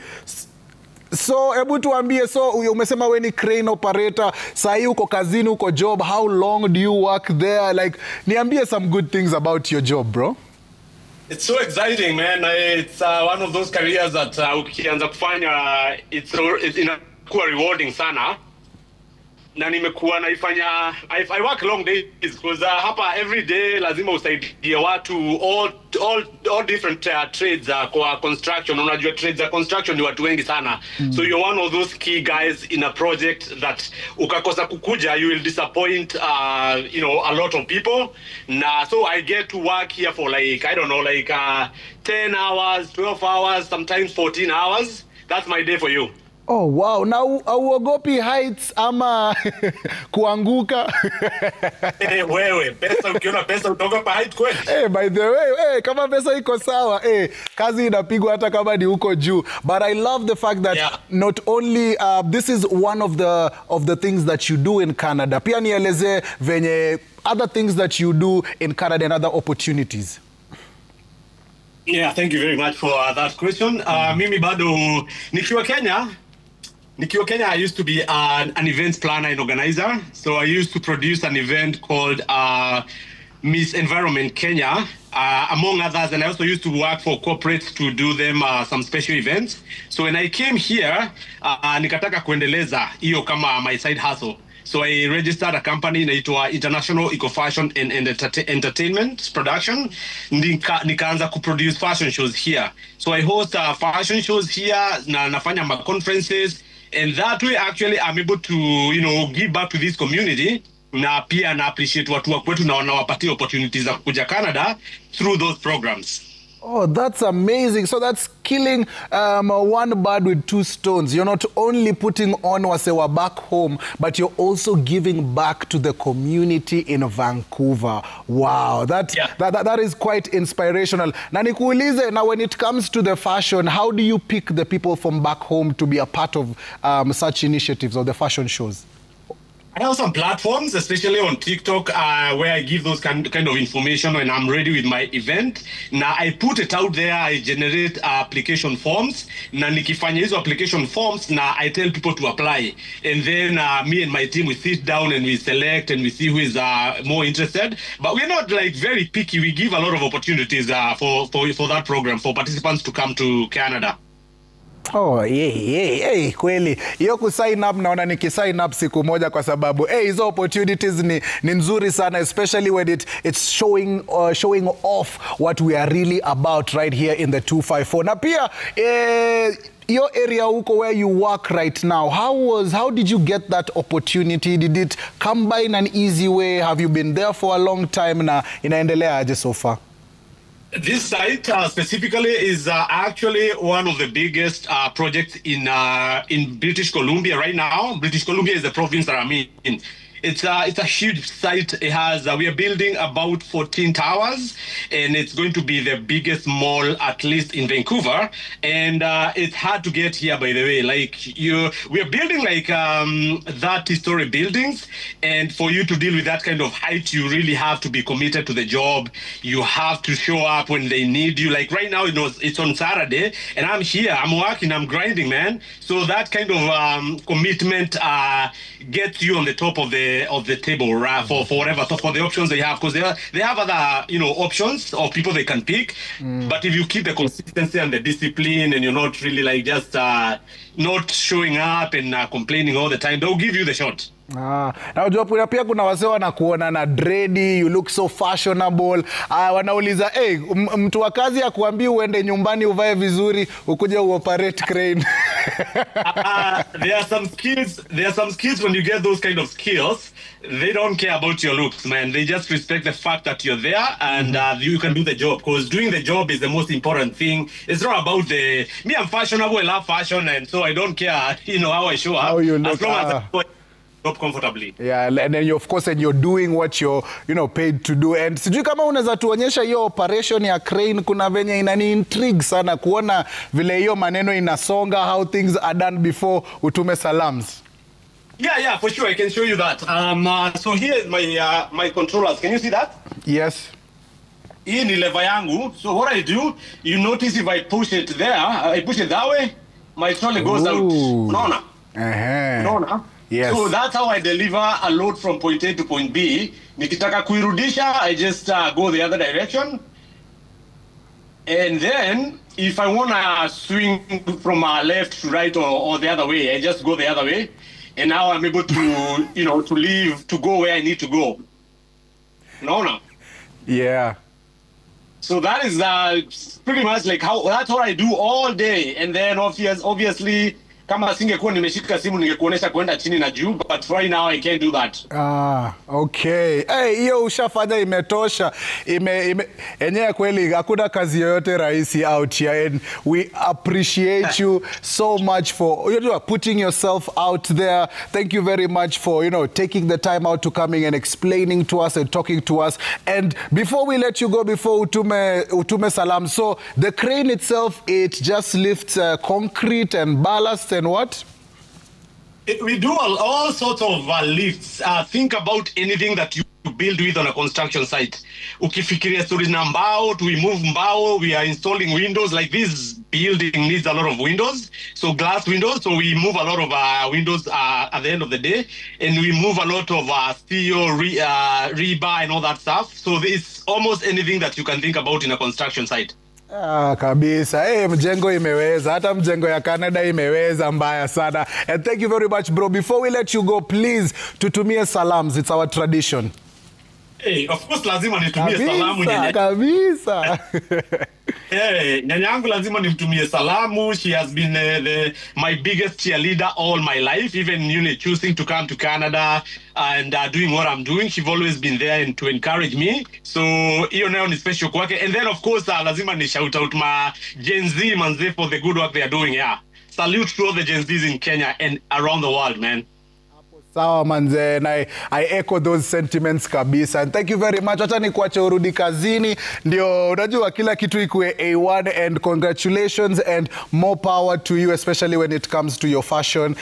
Speaker 1: So, hebu tuambie, so umesema we ni crane operator, sahi uko kazini, uko job, how long do you work there? Like, niambie some good things about your job, bro.
Speaker 17: It's so exciting, man. It's one of those careers that ukianza kufanya, it's inakuwa rewarding sana. Na nimekuwa naifanya, I work long days because hapa every day lazima usaidie watu all different trades kwa construction. Unajua trades za construction ni watu wengi sana. So you're one of those key guys in a project that ukakosa kukuja, you will disappoint a lot of people. Na so I get to work here for like, I don't know, like 10 hours, 12 hours, sometimes 14 hours. That's my day for you.
Speaker 1: Oh, wow. Na auogopi heights ama kuanguka?
Speaker 17: Wewe, pesa ukiona pesa utaogopa height kweli?
Speaker 1: By the way, kama pesa iko sawa, kazi inapigwa hata kama ni uko juu. But I love the fact that not only this is one of the things that you do in Canada. Pia nieleze venye other things that you do in Canada and other opportunities.
Speaker 17: Yeah, thank you very much for that question. Mimi bado nikiwa Kenya, I used to be an events planner and organizer. So I used to produce an event called Miss Environment Kenya, among others. And I also used to work for corporates to do them some special events. So when I came here, nikataka kuendeleza hiyo kama my side hustle. So I registered a company inaitwa International Eco Fashion and Entertainment Production. Nikaanza kuproduce fashion shows here. So I host fashion shows here, nafanya ma conferences, and that way actually I'm able to give back to this community. Na pia na appreciate watu wa kwetu na wanawapatia opportunities za kuja Canada through those programs.
Speaker 1: Oh, that's amazing. So that's killing one bird with two stones. You're not only putting on wasewa back home, but you're also giving back to the community in Vancouver. Wow, that is quite inspirational. Na nikuulize, now when it comes to the fashion, how do you pick the people from back home to be a part of such initiatives or the fashion shows?
Speaker 17: I have some platforms, especially on TikTok, where I give those kind of information when I'm ready with my event. Now I put it out there, I generate application forms. Na nikifanya hizo application forms, na I tell people to apply. And then me and my team, we sit down and we select and we see who is more interested. But we're not like very picky. We give a lot of opportunities for that program, for participants to come to Canada.
Speaker 1: Oh, yeah. Kweli. Hiyo kusign up naona nikisign up siku moja kwa sababu hizo opportunities ni nzuri sana, especially when it's showing off what we are really about right here in the 254. Na pia your area huko where you work right now, how did you get that opportunity? Did it come by in an easy way? Have you been there for a long time na inaendelea aje so far?
Speaker 17: This site specifically is actually one of the biggest projects in British Columbia right now. British Columbia is the province that I'm in. It's a huge site. It has we are building about 14 towers, and it's going to be the biggest mall at least in Vancouver. And it's hard to get here, by the way. Like we are building like 30-story buildings, and for you to deal with that kind of height, you really have to be committed to the job. You have to show up when they need you. Like right now, it's on Saturday, and I'm here. I'm working. I'm grinding, man. So that kind of commitment gets you on the top of the table, right, for whatever, for the options they have, because they have other options of people they can pick. But if you keep the consistency and the discipline, and you're not really like just not showing up and complaining all the time, they'll give you the shot.
Speaker 1: Na unajua pia kuna wase wanakuona na dready, you look so fashionable. Wanauliza mtu wa kazi akuambia uende nyumbani uvae vizuri ukuje uoperate crane.
Speaker 17: There are some skills when you get those kind of skills, they don't care about your looks, man. They just respect the fact that you're there and you can do the job, because doing the job is the most important thing. It's not about me, I'm fashionable, I love fashion, and so I don't care, how I show up.
Speaker 1: How you look,
Speaker 17: as long as I job comfortably.
Speaker 1: Yeah, and then of course you're doing what you're paid to do. And sijui kama unaweza tuonyesha hiyo operation ya crane, kuna venye inani intrigue sana kuona vile hiyo maneno inasonga, how things are done before utume salams.
Speaker 17: Yeah, for sure, I can show you that. So here is my controllers. Can you see that?
Speaker 1: Yes.
Speaker 17: Hii ni lever yangu. So what I do, you notice if I push it there, I push it that way, my trolley goes out. Unaona? Unaona?
Speaker 1: Yes.
Speaker 17: So that's how I deliver a load from point A to point B. Nikitaka kuirudisha, I just go the other direction. And then, if I want to swing from left to right or the other way, I just go the other way. And now I'm able to, to leave, to go where I need to go. No.
Speaker 1: Yeah.
Speaker 17: So that is pretty much like that's what I do all day. And then obviously, kama singekuwa nimeshika simu ningekuonesha kwenda chini na juu, but right now I can't do that.
Speaker 1: Okay. Hiyo ushafanya imetosha. Enyewe kweli hakuna kazi yoyote rahisi out here, and we appreciate you so much for putting yourself out there. Thank you very much for taking the time out to coming and explaining to us and talking to us. And before we let you go, before utume salam, so the crane itself, it just lifts concrete and ballast and what?
Speaker 17: We do all sorts of lifts. Think about anything that you build with on a construction site. Ukifikiria stories na mbao, we move mbao, we are installing windows. Like this building needs a lot of windows, so glass windows. So we move a lot of windows at the end of the day, and we move a lot of steel, rebar, and all that stuff. So it's almost anything that you can think about in a construction site.
Speaker 1: Kabisa. Mjengo imeweza. Hata mjengo ya Canada imeweza mbaya sana. And thank you very much, bro. Before we let you go, please tutumie salams. It's our tradition.
Speaker 17: Of course lazima nitumie salamu
Speaker 1: nyanya. Kabisa.
Speaker 17: Nyanyangu lazima nimtumie salamu. She has been my biggest cheerleader all my life, even choosing to come to Canada and doing what I'm doing. She's always been there and to encourage me. So hiyo nayo ni special kwake. And then of course lazima ni shout out my Gen Z manze for the good work they are doing. Yeah. Salute to all the Gen Zs in Kenya and around the world, man.
Speaker 1: Sawa manze, and I echo those sentiments kabisa. And thank you very much. Acha nikuache urudi kazini. Ndio unajua kila kitu ikuwe A1, and congratulations and more power to you, especially when it comes to your fashion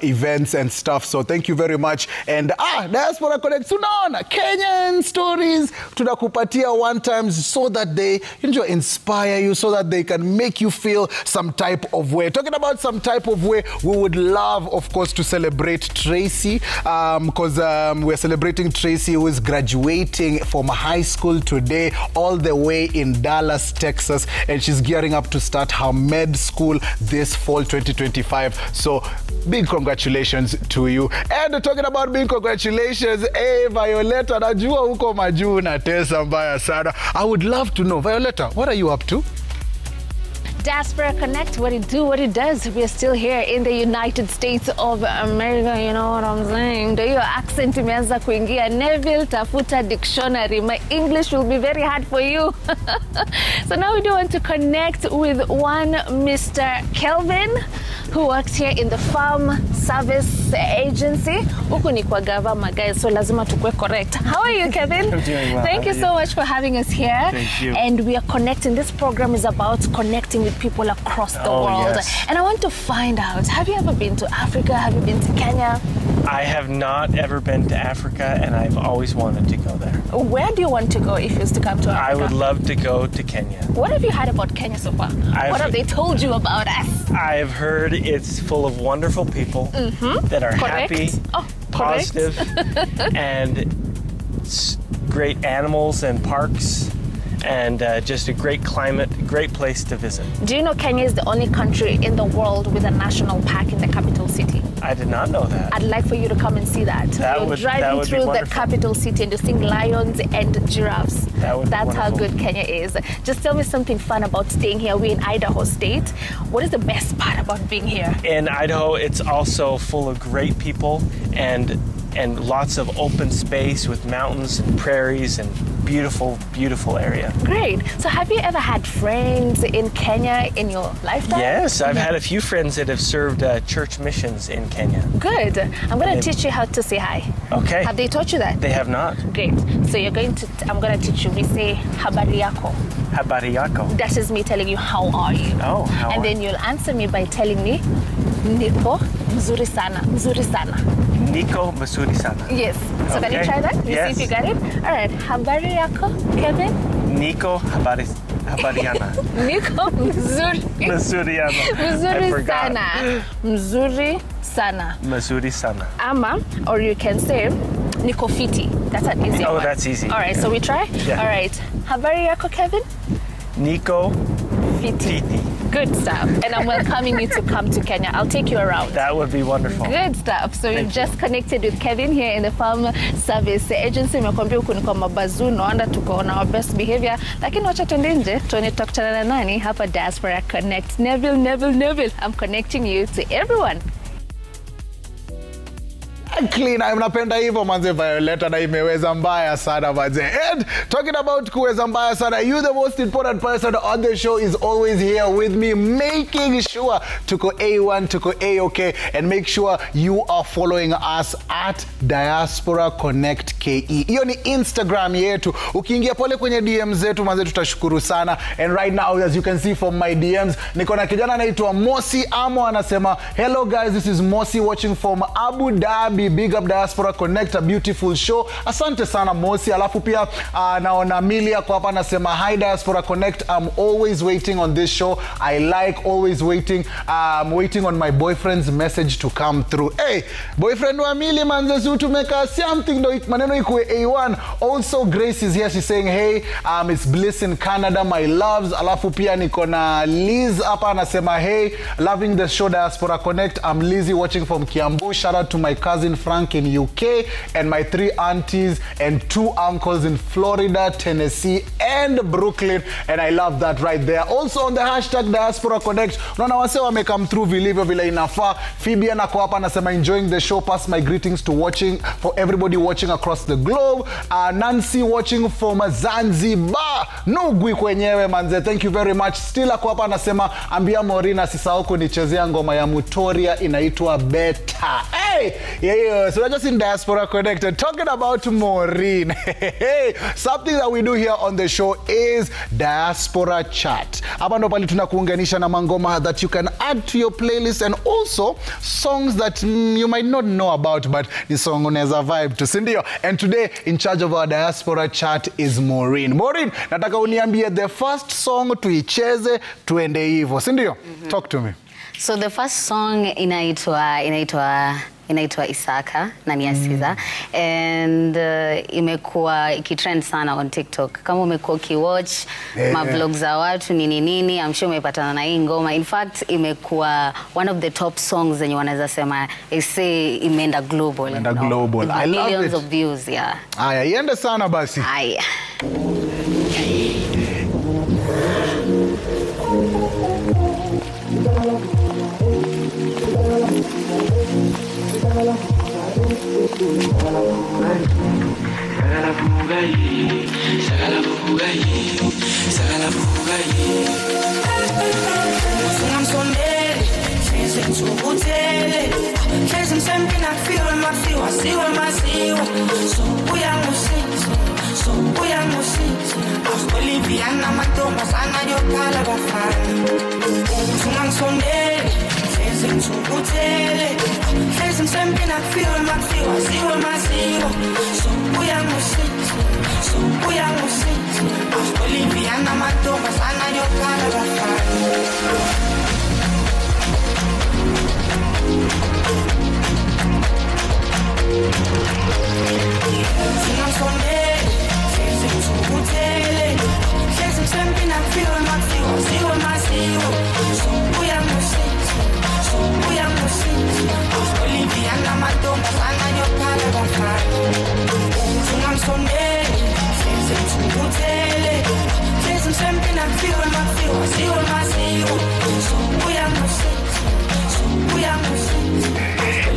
Speaker 1: events and stuff. So thank you very much. And Diaspora Connect, tunaona Kenyan stories tunakupatia one time so that they inspire you, so that they can make you feel some type of way. Talking about some type of way, we would love, of course, to celebrate Tracy Tracy, because we're celebrating Tracy, who is graduating from high school today, all the way in Dallas, Texas, and she's gearing up to start her med school this fall 2025. So big congratulations to you. And talking about big congratulations, hey Violeta, najua huko majuu na tesa mbaya sana. I would love to know, Violeta, what are you up to?
Speaker 2: Diaspora Connect, what it do, what it does. We are still here in the United States of America, you know what I'm saying? Do your accent imeanza kuingia. Neville, tafuta dictionary. My English will be very hard for you. So now we do want to connect with one Mr. Kelvin, who works here in the Farm Service Agency. Huku ni kwa gavama, guys, so lazima tukue correct. How are you, Kevin?
Speaker 18: I'm doing well.
Speaker 2: Thank you so much for having us here.
Speaker 18: Thank you.
Speaker 2: And we are connecting. This program is about connecting with people across the world.
Speaker 18: Yes.
Speaker 2: And I want to find out, have you ever been to Africa? Have you been to Kenya?
Speaker 18: I have not ever been to Africa, and I've always wanted to go there.
Speaker 2: Where do you want to go if you was to come to Africa?
Speaker 18: I would love to go to Kenya.
Speaker 2: What have you heard about Kenya so far? What have they told you about us?
Speaker 18: I've heard it's full of wonderful people that are happy, positive, and great animals and parks, and just a great climate, great place to visit.
Speaker 2: Do you know Kenya is the only country in the world with a national park in the capital city?
Speaker 18: I did not know that.
Speaker 2: I'd like for you to come and see that. You're driving through the capital city and you're seeing lions and giraffes. That's how good Kenya is. Just tell me something fun about staying here. We're in Idaho State. What is the best part about being here?
Speaker 18: In Idaho, it's also full of great people and lots of open space with mountains and prairies and beautiful, beautiful area.
Speaker 2: Great. So have you ever had friends in Kenya in your lifetime?
Speaker 18: Yes, I've had a few friends that have served church missions in Kenya.
Speaker 2: Good. I'm going to teach you how to say hi.
Speaker 18: Okay.
Speaker 2: Have they taught you that?
Speaker 18: They have not.
Speaker 2: Great. So I'm going to teach you. We say habari yako.
Speaker 18: Habari yako.
Speaker 2: That is me telling you how are you.
Speaker 18: Oh, how
Speaker 2: And
Speaker 18: are
Speaker 2: then you'll answer me by telling me niko mzuri sana, mzuri sana.
Speaker 18: Niko mzuri sana.
Speaker 2: Yes. So can you try that? You see if you got it? All right. Habari yako, Kevin?
Speaker 18: Niko habariana.
Speaker 2: Niko mzuri.
Speaker 18: Mzuriana.
Speaker 2: Mzuri sana. Mzuri sana.
Speaker 18: Mzuri sana.
Speaker 2: Ama, or you can say niko fiti. That's an easy one.
Speaker 18: Oh, that's easy.
Speaker 2: All right, so we try?
Speaker 18: Yeah.
Speaker 2: All right. Habari yako, Kevin?
Speaker 18: Niko
Speaker 2: fiti. Good stuff. And I'm welcoming you to come to Kenya. I'll take you around.
Speaker 18: That would be wonderful.
Speaker 2: Good stuff. So we've just connected with Kevin here in the Farm Service Agency. Mekwambia huku ni kwa mabazu, no wonder tuko on our best behavior. Lakini wacha tuende nje, tuone tutakutana na nani hapa Diaspora Connect. Neville. I'm connecting you to everyone.
Speaker 1: Clean, mnapenda hivyo manze. Violeta na imeweza mbaya sana manze. And talking about kuweza mbaya sana, you the most important person on the show is always here with me, making sure tuko A1, tuko A-OK, and make sure you are following us at Diaspora Connect KE. Hiyo ni Instagram yetu. Ukiingia pole kwenye DM zetu manze, tutashukuru sana. And right now, as you can see from my DMs, niko na kijana anaitwa Mosi Amo, anasema, hello guys, this is Mosi watching from Abu Dhabi. Big up Diaspora Connect, a beautiful show. Asante sana Mosi. Alafu pia naona Amelia kwa hapa anasema, hi Diaspora Connect, I'm always waiting on this show. I like always waiting. I'm waiting on my boyfriend's message to come through. Hey, boyfriend wa Amelia manze, si tumeka something ndo maneno ikuwe A1. Also Grace is here, she's saying hey, it's Bliss in Canada, my loves. Alafu pia niko na Liz hapa anasema, hey, loving the show Diaspora Connect. I'm Lizzie watching from Kiambu. Shout out to my cousin Frank in UK and my 3 aunties and 2 uncles in Florida, Tennessee and Brooklyn, and I love that right there. Also on the hashtag Diaspora Connect, unaona wase wame come through vilivyo vile inafaa. Phoebe anako hapa anasema enjoying the show, pass my greetings to for everybody watching across the globe. Nancy watching from Zanzibar, Nugwi kwenyewe manze, thank you very much. Still ako hapa anasema ambia Morina sisahau kunichezea ngoma ya Mutoria inaitwa Better. Hey, yeah, so we're just in Diaspora Connected talking about Maureen. Something that we do here on the show is Diaspora Chat. Hapa ndo pale tunakuunganisha na mangoma that you can add to your playlist, and also songs that you might not know about but ni song unaweza vibe to, si ndio? And today in charge of our Diaspora Chat is Maureen. Maureen, nataka uniambie the first song tuicheze tuende hivyo, si ndio? Talk to me.
Speaker 10: So the first song inaitwa inaitwa Isaka na ni Asiza and imekuwa ikitrend sana on TikTok. Kama umekuwa ukiwatch ma vlogs za watu nini, I'm sure umepatana na hii ngoma. In fact imekuwa one of the top songs zenye wanaweza sema imeenda global.
Speaker 1: Imeenda global. I love
Speaker 10: millions
Speaker 1: it.
Speaker 10: of views, yeah.
Speaker 1: Aya, iende sana basi.
Speaker 10: Aya.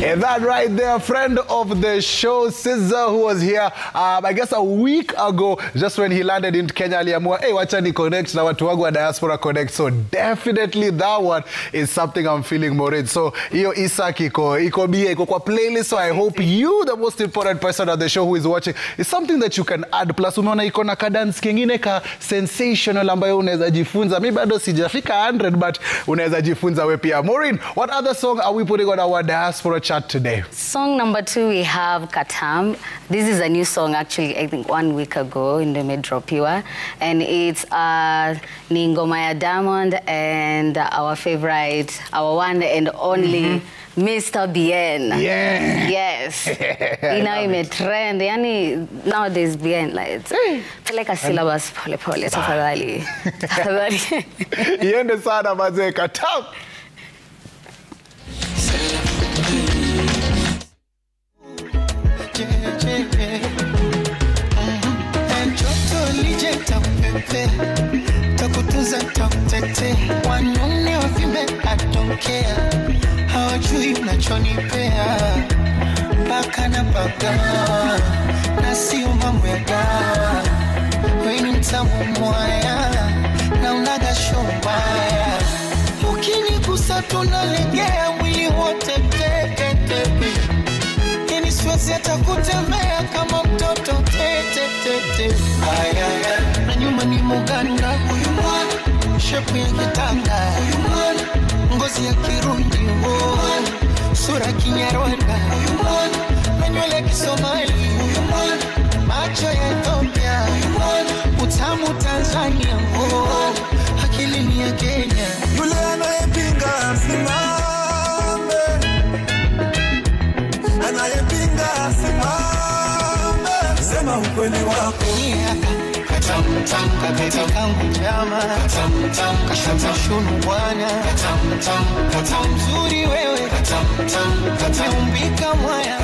Speaker 1: And that right there, friend of the show, Caesar, who was here, I guess a week ago, just when he landed in Kenya, aliamua, hey, wacha ni connect na watu wangu wa Diaspora Connect. So definitely that one is something I'm feeling more in. So hiyo Isaac iko kwa playlist. So I hope you, the most important person on the show who is watching, is something that you can add. Plus umeona iko na kadance kingine ka sensational ambayo unaweza jifunza. Mimi bado sijafika 100, but unaweza jifunza wewe pia. Maureen, what other song are we putting on our Diaspora chat today?
Speaker 10: Song number 2, we have Katam. This is a new song, actually, I think 1 week ago in the Medropiwa. And it's ni ngoma ya Diamond and our favorite, our one and only, Mr. Bien.
Speaker 1: Yeah.
Speaker 10: Yes. Ime trend. Yani, nowadays Bien, like, peleka syllabus pole pole, tafadhali. Tafadhali.
Speaker 1: Iende sana mazee, Katam.
Speaker 19: Takutunza takutete wanune wavimbe atokea hawajui unachonipea mpaka na paka na sio mambo ya dawa weni mtamu mwaya na unaga shombaya ukinigusa tunalegea mwili wote teke teke yani siwezi hata kutembea kama mtoto tete tete ayaya na nyuma ni muganda huyu mwana shepu ya kitanda huyu mwana ngozi ya Kirundi mwana sura Kinyarwanda huyu mwana na nywele Kisomali huyu mwana macho ya Ethiopia huyu mwana utamu Tanzania mwana akili ni ya Kenya yule anayepinga simame anayepinga simame sema ukweli wako kangu chama kashata shunu bwana mzuri wewe umbika mwaya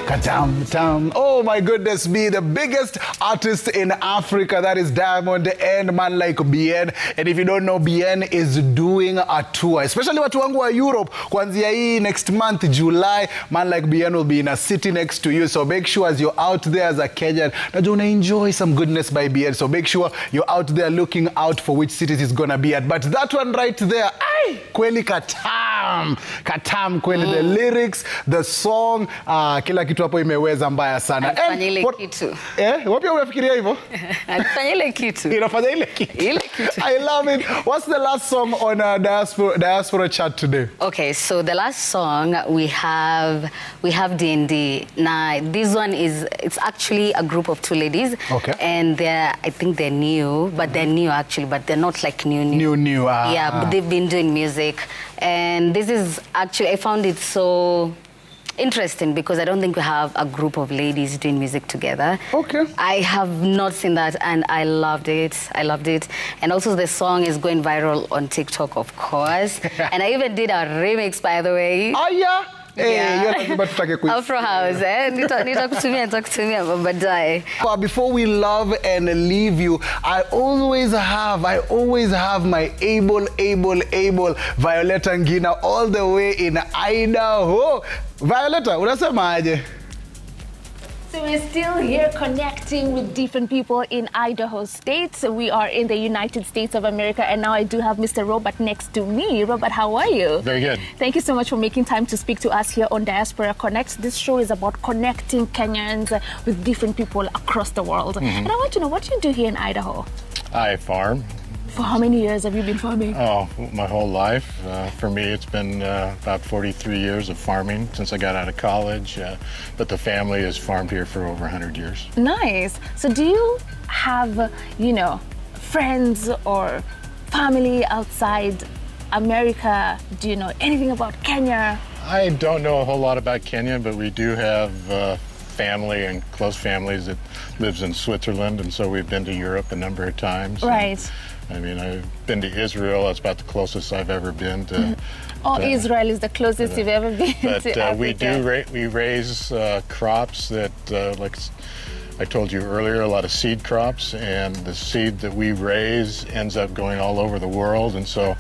Speaker 1: Katam tam. Oh my goodness me, the biggest artist in Africa, that is Diamond and man like Bien. And if you don't know, Bien is doing a tour, especially watu wangu wa Europe. Kuanzia hii next month, July, man like Bien will be in a city next to you. So make sure as you're out there as a Kenyan, that you enjoy some goodness by Bien. So make sure you're out there looking out for which cities he's gonna be at. But that one right there, ay, kweli Katam. Katam kweli, the lyrics, the song, kila kitu hapo imeweza mbaya sana.
Speaker 10: Alifanya ile kitu.
Speaker 1: Wapi unafikiria hivyo?
Speaker 10: Alifanya ile kitu.
Speaker 1: Inafanya ile kitu.
Speaker 10: Ile kitu.
Speaker 1: I love it. What's the last song on Diaspora chat today? Okay,
Speaker 10: so the last song we have D&D. Now this one it's actually a group of 2 ladies.
Speaker 1: Okay.
Speaker 10: And I think they're new, but they're new actually, but they're not like new.
Speaker 1: New.
Speaker 10: Yeah, but they've been doing music And this is actually, I found it so interesting because I don't think we have a group of ladies doing music together.
Speaker 1: Okay.
Speaker 10: I have not seen that, and I loved it. I loved it. And also the song is going viral on TikTok, of course. And I even did a remix, by the way.
Speaker 1: Oh, yeah?
Speaker 10: Afro House, nitakutumia baadaye.
Speaker 1: But before we love and leave you, I always have my able Violeta Ngina all the way in Idaho. Violeta, unasemaje?
Speaker 2: So we're still here connecting with different people in Idaho State. So we are in the United States of America, and now I do have Mr. Robert next to me. Robert, how are you?
Speaker 20: Very good.
Speaker 2: Thank you so much for making time to speak to us here on Diaspora Connect. This show is about connecting Kenyans with different people across the world. And I want to know, what do you do here in Idaho?
Speaker 20: I farm.
Speaker 2: For how many years have you been farming?
Speaker 20: Oh, my whole life. For me, it's been about 43 years of farming since I got out of college. But the family has farmed here for over 100 years.
Speaker 2: Nice. So do you have, friends or family outside America? Do you know anything about Kenya?
Speaker 20: I don't know a whole lot about Kenya, but we do have family and close families that lives in Switzerland, and so we've been to Europe a number of times.
Speaker 2: Right.
Speaker 20: I mean, I've been to Israel. That's about the closest I've ever been to.
Speaker 2: Israel is the closest you've ever been to Africa.
Speaker 20: We raise crops that, like I told you earlier, a lot of seed crops, and the seed that we raise ends up going all over the world, and so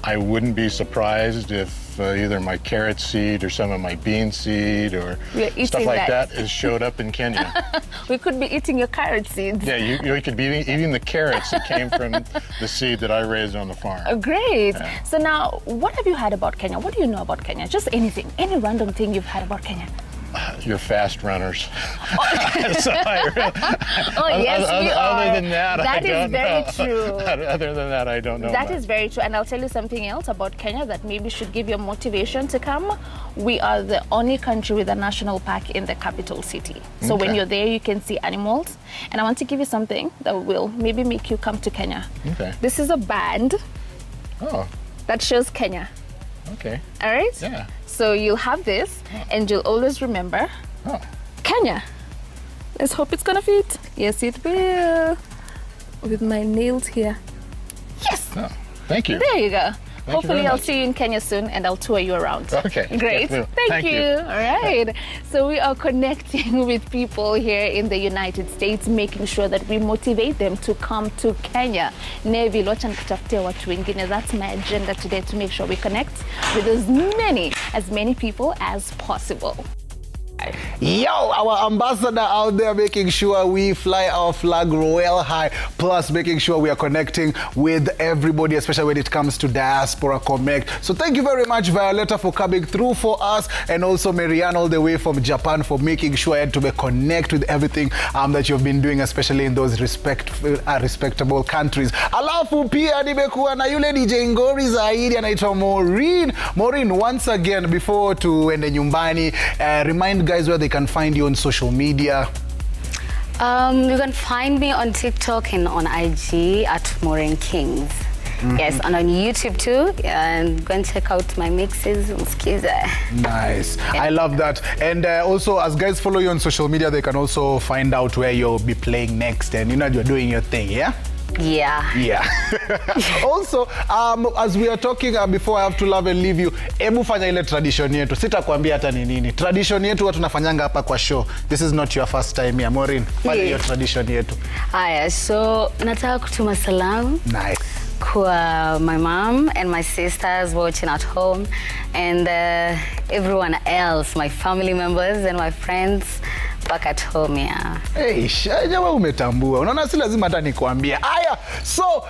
Speaker 20: I wouldn't be surprised if either my carrot seed or some of my bean seed or stuff like that has showed up in Kenya.
Speaker 2: We could be eating your carrot seeds.
Speaker 20: Yeah, you could be eating the carrots that came from the seed that I raised on the farm.
Speaker 2: Oh, great.
Speaker 20: Yeah.
Speaker 2: So now, what have you heard about Kenya? What do you know about Kenya? Just anything, any random thing you've heard about Kenya.
Speaker 20: You're fast runners.
Speaker 2: Yes, we are.
Speaker 20: Other than that, I don't know.
Speaker 2: That is very true.
Speaker 20: Other than that, I don't know.
Speaker 2: That is very true. And I'll tell you something else about Kenya that maybe should give you motivation to come. We are the only country with a national park in the capital city. So when you're there, you can see animals. And I want to give you something that will maybe make you come to Kenya.
Speaker 20: Okay.
Speaker 2: This is a band that shows Kenya.
Speaker 20: Okay.
Speaker 2: All right?
Speaker 20: Yeah.
Speaker 2: So you'll have this, and you'll always remember Kenya. Let's hope it's gonna fit. Yes, it will. With my nails here. Yes.
Speaker 20: Oh, thank you.
Speaker 2: There you go.
Speaker 20: Thank
Speaker 2: Hopefully
Speaker 20: you
Speaker 2: I'll see you in Kenya soon, and I'll tour you around.
Speaker 20: Okay.
Speaker 2: Great.
Speaker 20: Yeah,
Speaker 2: Thank you. All right. So we are connecting with people here in the United States, making sure that we motivate them to come to Kenya. Neville, wacha nikutafutia watu wengine. That's my agenda today, to make sure we connect with as many people as possible.
Speaker 1: Yo, our ambassador out there making sure we fly our flag royal high, plus making sure we are connecting with everybody, especially when it comes to Diaspora Connect. So thank you very much, Violeta, for coming through for us, and also Marianne all the way from Japan for making sure I had to connect with everything that you've been doing, especially in those respectable countries. Alafu pia nimekuwa na yule DJ ngori zaidi anaitwa Maureen. Maureen, once again, before tuende nyumbani, remind guys where they can find you on social media.
Speaker 10: You can find me on TikTok and on IG at Maureen Kings. Yes, and on YouTube too. And go and check out my mixes.
Speaker 1: Nice. Yeah. I love that. And also, as guys follow you on social media, they can also find out where you'll be playing next. And you're doing your thing, yeah?
Speaker 10: Yeah.
Speaker 1: Also, as we are talking before I have to love and leave you, ebu fanya ile tradition yetu. Sitakwambia hata ni nini. Tradition yetu watu tunafanyanga hapa kwa show. This is not your first time here, Maureen. Fanya hiyo tradition yetu.
Speaker 10: Aya, so nataka kutuma salamu.
Speaker 1: Nice.
Speaker 10: Kwa my mom and my sisters watching at home, and everyone else, my family members and my friends back at home, yeah.
Speaker 1: Hey, jamaa umetambua. Unaona si lazima hata nikwambia. Aya, so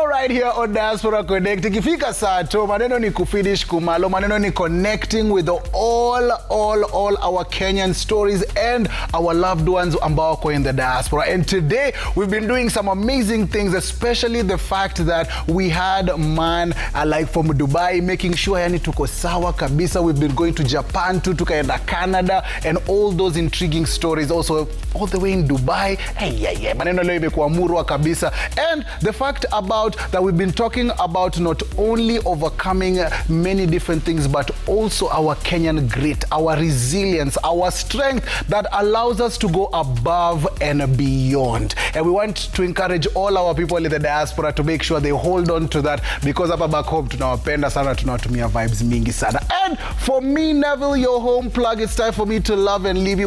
Speaker 1: right here on Diaspora Connect, ikifika saa to maneno ni kufinish kumalo, maneno ni connecting with all our Kenyan stories and our loved ones ambao wako in the diaspora. And today we've been doing some amazing things, especially the fact that we had a man like from Dubai making sure yani tuko sawa kabisa. We've been going to Japan too, tukaenda Canada, and all those intriguing stories stories also all the way in Dubai. Hey, maneno leo imekuwa murwa kabisa. And the fact about that we've been talking about not only overcoming many different things, but also our Kenyan grit, our resilience, our strength that allows us to go above and beyond. And we want to encourage all our people in the diaspora to make sure they hold on to that, because hapa back home tunawapenda sana, tunawatumia vibes mingi sana. And for me, Neville, your home plug, it's time for me to love and leave you.